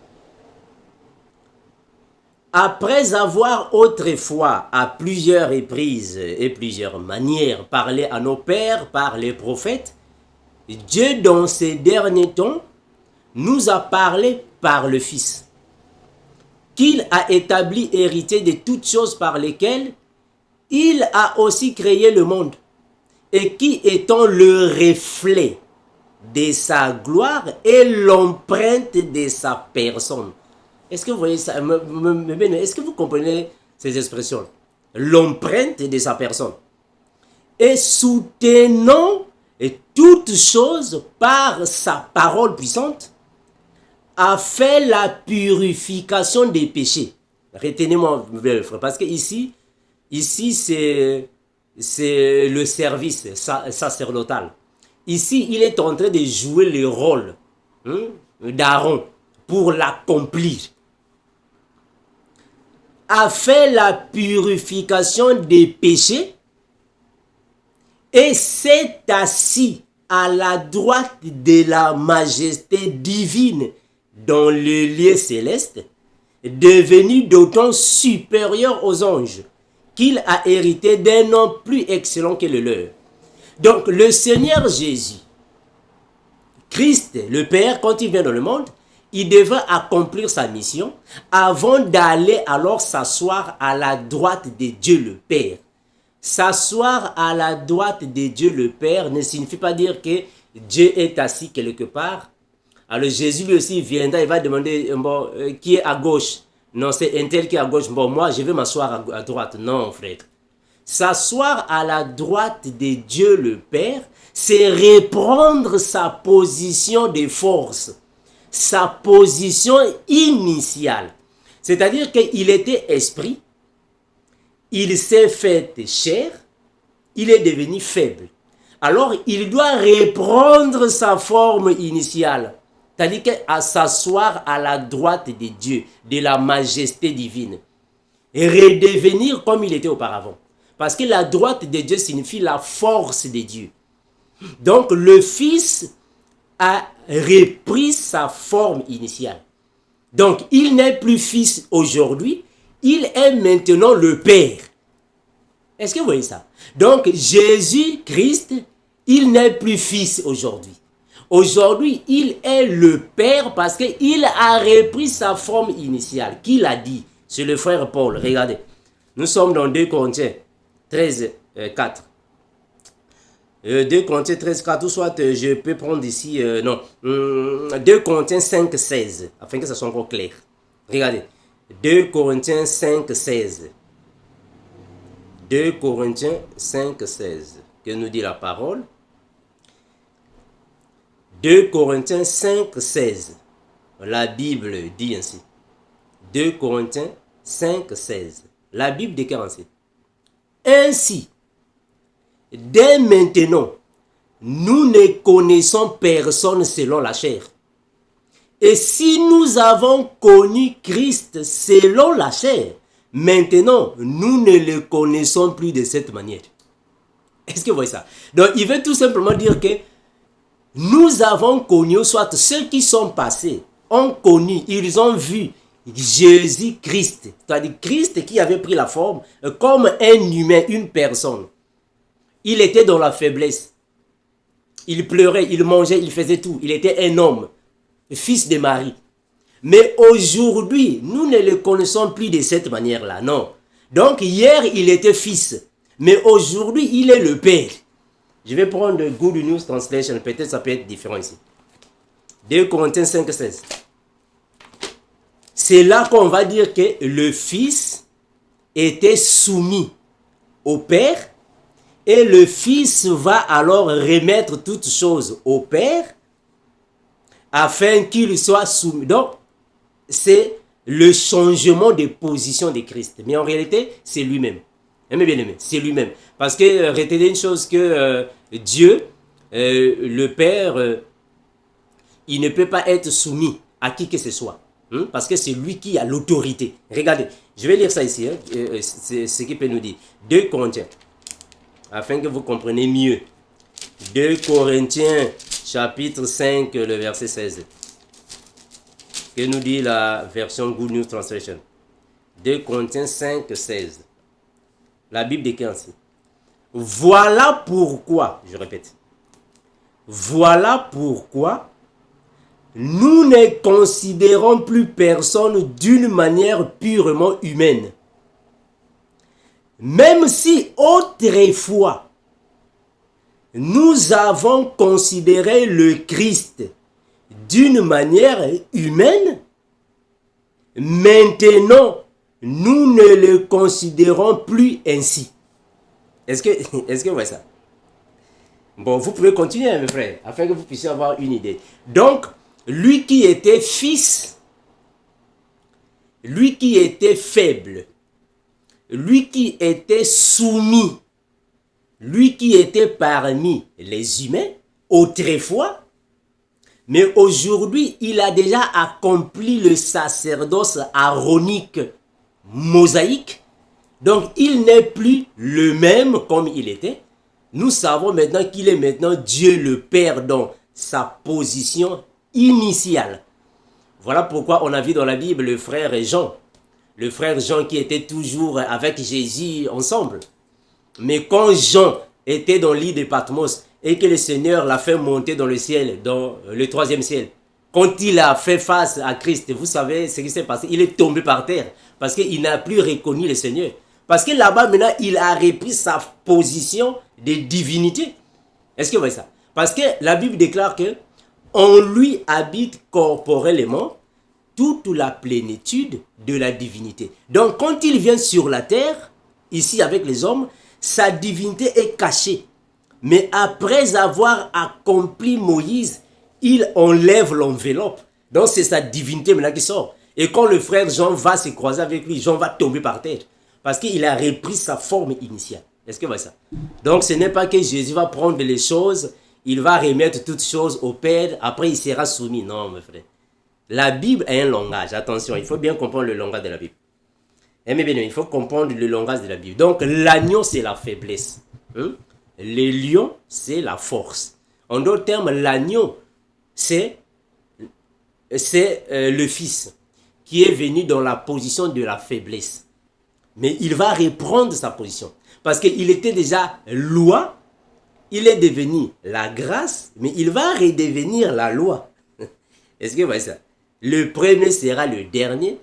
Après avoir autrefois à plusieurs reprises et plusieurs manières parlé à nos pères par les prophètes, Dieu dans ces derniers temps nous a parlé par le Fils, qu'il a établi héritier de toutes choses par lesquelles il a aussi créé le monde, et qui étant le reflet de sa gloire et l'empreinte de sa personne. Est-ce que vous voyez ça? Est-ce que vous comprenez ces expressions? L'empreinte de sa personne. Et soutenant toutes choses par sa parole puissante, a fait la purification des péchés. Retenez-moi, frère, parce que ici c'est le service sacerdotal. Ici, il est en train de jouer le rôle d'Aaron pour l'accomplir. A fait la purification des péchés et s'est assis à la droite de la majesté divine dans le lieu céleste, devenu d'autant supérieur aux anges qu'il a hérité d'un nom plus excellent que le leur. Donc le Seigneur Jésus, Christ, le Père, quand il vient dans le monde, il devait accomplir sa mission avant d'aller alors s'asseoir à la droite de Dieu le Père. S'asseoir à la droite de Dieu le Père ne signifie pas dire que Dieu est assis quelque part. Alors Jésus lui aussi viendra, il va demander qui est à gauche. Non, c'est un tel qui est à gauche. Bon, moi je vais m'asseoir à droite. Non, frère. S'asseoir à la droite de Dieu le Père, c'est reprendre sa position de force. Sa position initiale. C'est-à-dire qu'il était esprit, il s'est fait chair, il est devenu faible. Alors, il doit reprendre sa forme initiale. C'est-à-dire qu'à s'asseoir à la droite de Dieu, de la majesté divine. Et redevenir comme il était auparavant. Parce que la droite de Dieu signifie la force de Dieu. Donc, le Fils a repris sa forme initiale. Donc, il n'est plus fils aujourd'hui, il est maintenant le Père. Est-ce que vous voyez ça? Donc, Jésus-Christ, il n'est plus fils aujourd'hui. Aujourd'hui, il est le Père parce qu'il a repris sa forme initiale. Qui l'a dit? C'est le frère Paul. Regardez. Nous sommes dans 2 Corinthiens 13, 4. 2 Corinthiens 13, 4, ou soit je peux prendre ici, 2 Corinthiens 5, 16, afin que ça soit encore clair. Regardez. 2 Corinthiens 5, 16. 2 Corinthiens 5, 16. Que nous dit la parole? 2 Corinthiens 5, 16. La Bible dit ainsi. 2 Corinthiens 5, 16. La Bible déclare ainsi. Ainsi, dès maintenant, nous ne connaissons personne selon la chair. Et si nous avons connu Christ selon la chair, maintenant, nous ne le connaissons plus de cette manière. Est-ce que vous voyez ça? Donc, il veut tout simplement dire que nous avons connu, soit ceux qui sont passés, ont connu, ils ont vu Jésus-Christ. C'est-à-dire Christ qui avait pris la forme comme un humain, une personne. Il était dans la faiblesse. Il pleurait, il mangeait, il faisait tout. Il était un homme, fils de Marie. Mais aujourd'hui, nous ne le connaissons plus de cette manière-là, non. Donc hier, il était fils. Mais aujourd'hui, il est le Père. Je vais prendre Good News Translation, peut-être ça peut être différent ici. 2 Corinthiens 5, 16. C'est là qu'on va dire que le Fils était soumis au Père et le Fils va alors remettre toutes choses au Père afin qu'il soit soumis. Donc, c'est le changement de position de Christ. Mais en réalité, c'est lui-même. Aimez bien aimé, c'est lui-même. Parce que retenez une chose que Dieu, le Père, il ne peut pas être soumis à qui que ce soit. Parce que c'est lui qui a l'autorité. Regardez, je vais lire ça ici. C'est ce qu'il peut nous dire. 2 Corinthiens, afin que vous compreniez mieux. 2 Corinthiens, chapitre 5, le verset 16. Que nous dit la version Good News Translation. 2 Corinthiens 5, 16. La Bible déclare ainsi. Voilà pourquoi, je répète, voilà pourquoi nous ne considérons plus personne d'une manière purement humaine. Même si autrefois, nous avons considéré le Christ d'une manière humaine, maintenant, nous ne le considérons plus ainsi. Est-ce que vous voyez ça? Bon, vous pouvez continuer, mes frères, afin que vous puissiez avoir une idée. Donc, lui qui était fils, lui qui était faible, lui qui était soumis, lui qui était parmi les humains, autrefois, mais aujourd'hui, il a déjà accompli le sacerdoce aaronique mosaïque. Donc, il n'est plus le même comme il était. Nous savons maintenant qu'il est maintenant Dieu le Père dans sa position initiale. Voilà pourquoi on a vu dans la Bible le frère Jean. Le frère Jean qui était toujours avec Jésus ensemble. Mais quand Jean était dans l'île de Patmos et que le Seigneur l'a fait monter dans le ciel, dans le 3e ciel, quand il a fait face à Christ, vous savez ce qui s'est passé, il est tombé par terre parce qu'il n'a plus reconnu le Seigneur. Parce que là-bas, maintenant, il a repris sa position de divinité. Est-ce que vous voyez ça? Parce que la Bible déclare que en lui habite corporellement toute la plénitude de la divinité. Donc, quand il vient sur la terre, ici avec les hommes, sa divinité est cachée. Mais après avoir accompli Moïse, il enlève l'enveloppe. Donc, c'est sa divinité maintenant qui sort. Et quand le frère Jean va se croiser avec lui, Jean va tomber par terre. Parce qu'il a repris sa forme initiale. Est-ce que vous voyez ça? Donc, ce n'est pas que Jésus va prendre les choses, il va remettre toutes choses au Père, après il sera soumis. Non, mes frères. La Bible a un langage. Attention, il faut bien comprendre le langage de la Bible. Mais bien, il faut comprendre le langage de la Bible. Donc, l'agneau, c'est la faiblesse. Le lion, c'est la force. En d'autres termes, l'agneau, c'est le fils qui est venu dans la position de la faiblesse. Mais il va reprendre sa position. Parce qu'il était déjà loi, il est devenu la grâce, mais il va redevenir la loi. Est-ce que vous voyez ça? Le premier sera le dernier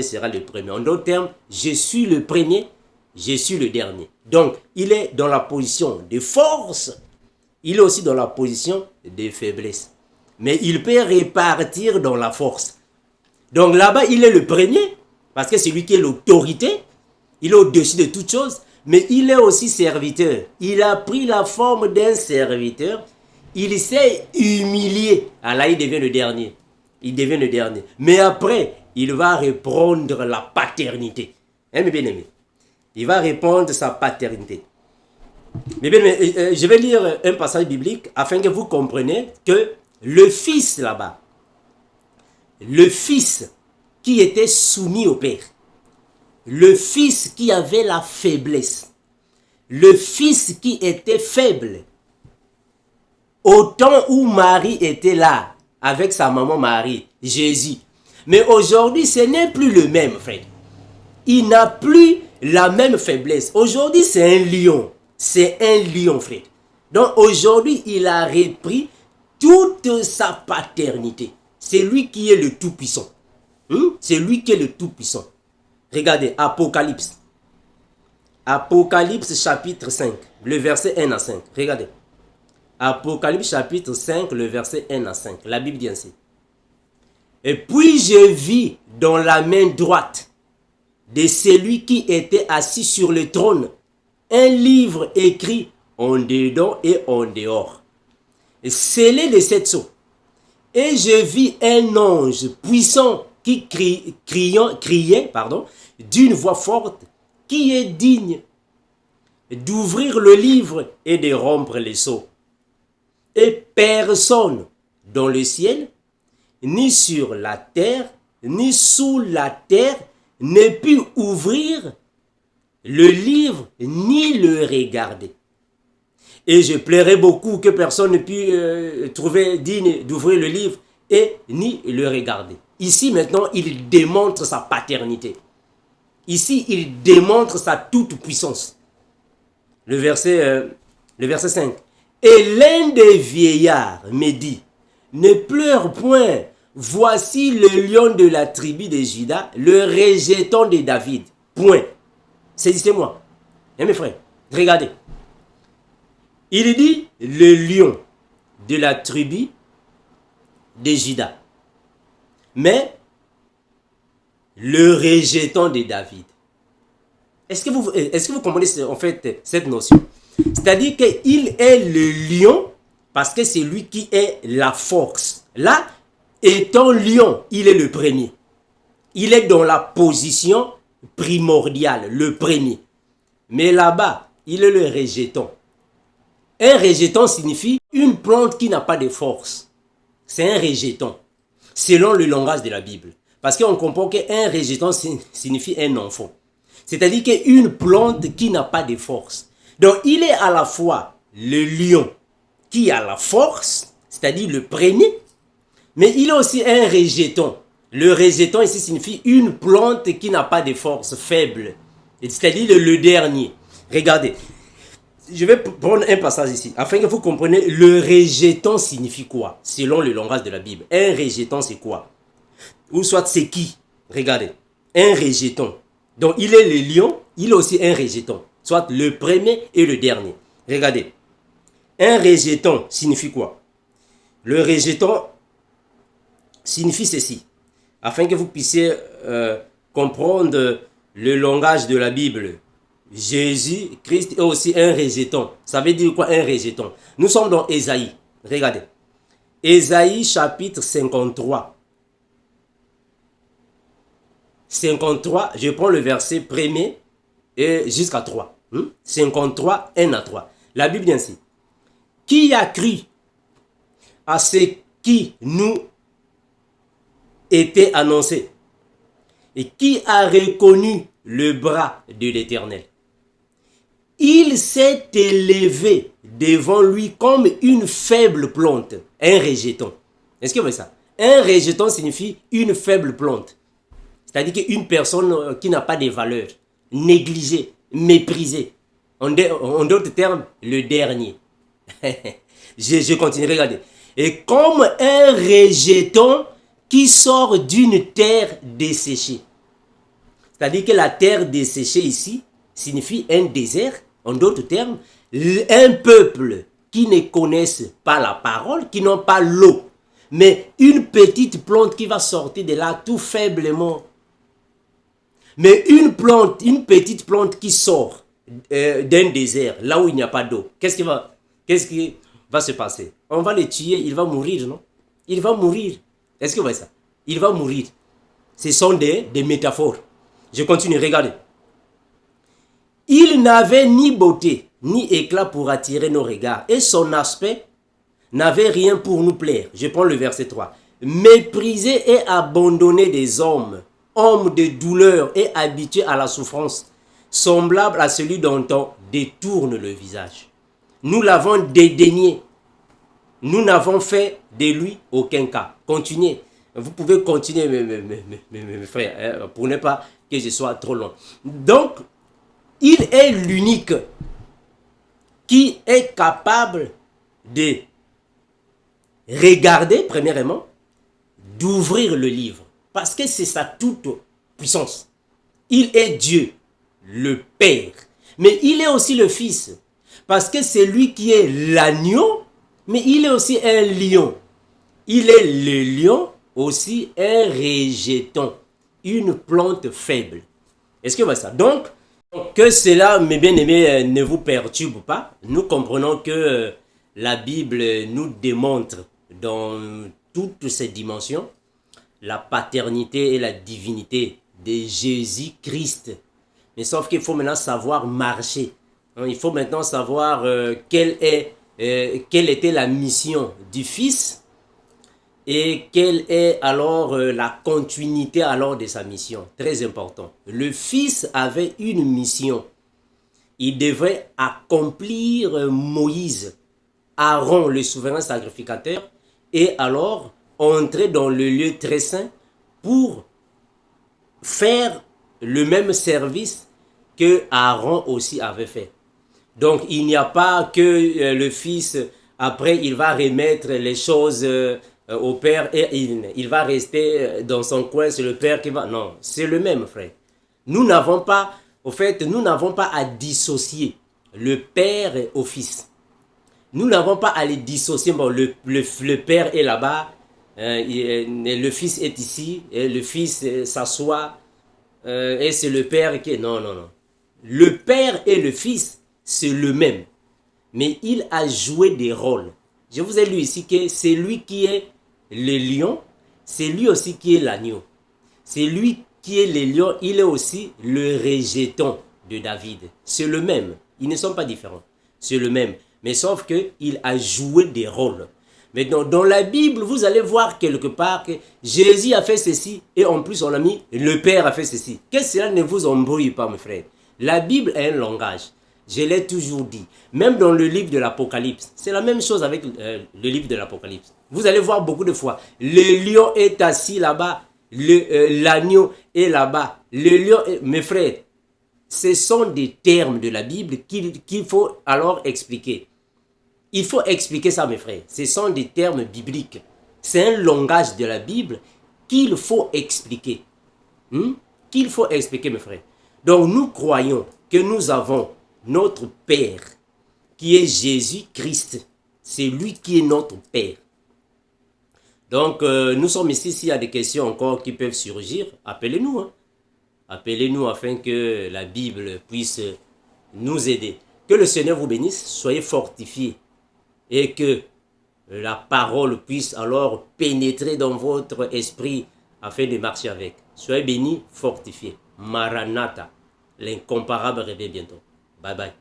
sera le premier. En d'autres termes, je suis le premier, je suis le dernier. Donc, il est dans la position de force, il est aussi dans la position de faiblesse. Mais il peut répartir dans la force. Donc là-bas, il est le premier, parce que c'est lui qui est l'autorité, il est au-dessus de toutes choses, mais il est aussi serviteur. Il a pris la forme d'un serviteur, il s'est humilié. Ah là, il devient le dernier. Il devient le dernier. Mais après, il va reprendre la paternité. Hein, mes bien-aimés? Il va répondre sa paternité. Mais bien, je vais lire un passage biblique afin que vous compreniez que le fils là-bas, le fils qui était soumis au père, le fils qui avait la faiblesse, le fils qui était faible, au temps où Marie était là, avec sa maman Marie, Jésus. Mais aujourd'hui, ce n'est plus le même, frère. Il n'a plus la même faiblesse. Aujourd'hui, c'est un lion. C'est un lion, frère. Donc aujourd'hui, il a repris toute sa paternité. C'est lui qui est le Tout-Puissant. C'est lui qui est le Tout-Puissant. Regardez, Apocalypse. Apocalypse chapitre 5, le verset 1 à 5. Regardez. Apocalypse chapitre 5, le verset 1 à 5. La Bible dit ainsi. Et puis je vis dans la main droite de celui qui était assis sur le trône un livre écrit en dedans et en dehors, scellé de 7 sceaux. Et je vis un ange puissant qui criait d'une voix forte, qui est digne d'ouvrir le livre et de rompre les sceaux. Et personne dans le ciel, ni sur la terre, ni sous la terre, ne put ouvrir le livre, ni le regarder. Et je plairais beaucoup que personne ne put trouver digne d'ouvrir le livre et ni le regarder. Ici maintenant, il démontre sa paternité. Ici, il démontre sa toute-puissance. Le verset 5. Et l'un des vieillards me dit, ne pleure point, voici le lion de la tribu de Juda, le rejeton de David. Point. Saisissez-moi. Hein, mes frères, regardez. Il dit le lion de la tribu de Juda. Mais le rejeton de David. Est-ce que vous comprenez en fait cette notion? C'est-à-dire qu'il est le lion parce que c'est lui qui est la force. Là, étant lion, il est le premier. Il est dans la position primordiale, le premier. Mais là-bas, il est le rejeton. Un rejeton signifie une plante qui n'a pas de force. C'est un rejeton, selon le langage de la Bible. Parce qu'on comprend qu'un rejeton signifie un enfant. C'est-à-dire qu'une plante qui n'a pas de force. Donc, il est à la fois le lion qui a la force, c'est-à-dire le premier, mais il est aussi un rejeton. Le rejeton ici signifie une plante qui n'a pas de force, faible. C'est-à-dire le dernier. Regardez, je vais prendre un passage ici, afin que vous compreniez le rejeton signifie quoi, selon le langage de la Bible. Un rejeton, c'est quoi? Ou soit c'est qui? Regardez, un rejeton. Donc, il est le lion, il est aussi un rejeton. Soit le premier et le dernier. Regardez, un rejeton signifie quoi? Le rejeton signifie ceci, afin que vous puissiez comprendre le langage de la Bible. Jésus, Christ est aussi un rejeton. Ça veut dire quoi un rejeton? Nous sommes dans Ésaïe. Regardez. Ésaïe chapitre 53. 53, je prends le verset 1er et jusqu'à 3. 53, 1 à 3. La Bible dit ainsi. Qui a cru à ce qui nous était annoncé? Et qui a reconnu le bras de l'Éternel? Il s'est élevé devant lui comme une faible plante, un rejeton. Est-ce que vous voyez ça? Un rejeton signifie une faible plante. C'est-à-dire qu'une personne qui n'a pas de valeur, négligée, méprisé. En d'autres termes, le dernier. je continue, regardez. Et comme un rejeton qui sort d'une terre desséchée. C'est-à-dire que la terre desséchée ici signifie un désert. En d'autres termes, un peuple qui ne connaissent pas la parole, qui n'ont pas l'eau, mais une petite plante qui va sortir de là tout faiblement. Mais une petite plante qui sort d'un désert, là où il n'y a pas d'eau, qu'est-ce qui va se passer? On va le tuer, il va mourir, non? Il va mourir. Est-ce que vous voyez ça? Il va mourir. Ce sont des métaphores. Je continue, regardez. Il n'avait ni beauté, ni éclat pour attirer nos regards, et son aspect n'avait rien pour nous plaire. Je prends le verset 3. Méprisé et abandonné des hommes, homme de douleur et habitué à la souffrance, semblable à celui dont on détourne le visage. Nous l'avons dédaigné. Nous n'avons fait de lui aucun cas. Continuez. Vous pouvez continuer, mes frères, pour ne pas que je sois trop long. Donc, il est l'unique qui est capable de regarder, premièrement, d'ouvrir le livre. Parce que c'est sa toute puissance. Il est Dieu, le Père. Mais il est aussi le Fils. Parce que c'est lui qui est l'agneau, mais il est aussi un lion. Il est le lion, aussi un rejeton, une plante faible. Est-ce que vous voyez ça? Donc, que cela, mes bien-aimés, ne vous perturbe pas. Nous comprenons que la Bible nous démontre dans toutes ses dimensions la paternité et la divinité de Jésus-Christ. Mais sauf qu'il faut maintenant savoir marcher. Il faut maintenant savoir quelle était la mission du Fils et quelle est alors la continuité alors de sa mission. Très important. Le Fils avait une mission. Il devait accomplir Moïse, Aaron, le souverain sacrificateur, et alors entrer dans le lieu très saint pour faire le même service que Aaron aussi avait fait. Donc il n'y a pas que le Fils, après il va remettre les choses au Père et il va rester dans son coin, c'est le Père qui va... Non, c'est le même, frère. Nous n'avons pas, au fait, nous n'avons pas à dissocier le Père au Fils. Nous n'avons pas à les dissocier. Bon, le Père est là-bas, le Fils est ici, et le Fils s'assoit, et c'est le Père qui... Non, non, non. Le Père et le Fils, c'est le même. Mais il a joué des rôles. Je vous ai lu ici que c'est lui qui est le lion, c'est lui aussi qui est l'agneau. C'est lui qui est le lion, il est aussi le rejeton de David. C'est le même. Ils ne sont pas différents. C'est le même. Mais sauf qu'il a joué des rôles. Maintenant, dans la Bible, vous allez voir quelque part que Jésus a fait ceci et en plus on a mis le Père a fait ceci. Que cela ne vous embrouille pas, mes frères. La Bible est un langage. Je l'ai toujours dit. Même dans le livre de l'Apocalypse. C'est la même chose avec le livre de l'Apocalypse. Vous allez voir beaucoup de fois. Le lion est assis là-bas. L'agneau est là-bas. Le lion est... Mes frères, ce sont des termes de la Bible qu'il faut alors expliquer. Il faut expliquer ça, mes frères. Ce sont des termes bibliques. C'est un langage de la Bible qu'il faut expliquer. Qu'il faut expliquer, mes frères. Donc, nous croyons que nous avons notre Père, qui est Jésus-Christ. C'est lui qui est notre Père. Donc, nous sommes ici. S'il y a des questions encore qui peuvent surgir, appelez-nous. Hein. Appelez-nous afin que la Bible puisse nous aider. Que le Seigneur vous bénisse. Soyez fortifiés. Et que la parole puisse alors pénétrer dans votre esprit afin de marcher avec. Soyez bénis, fortifiés. Maranatha. L'incomparable revient bientôt. Bye bye.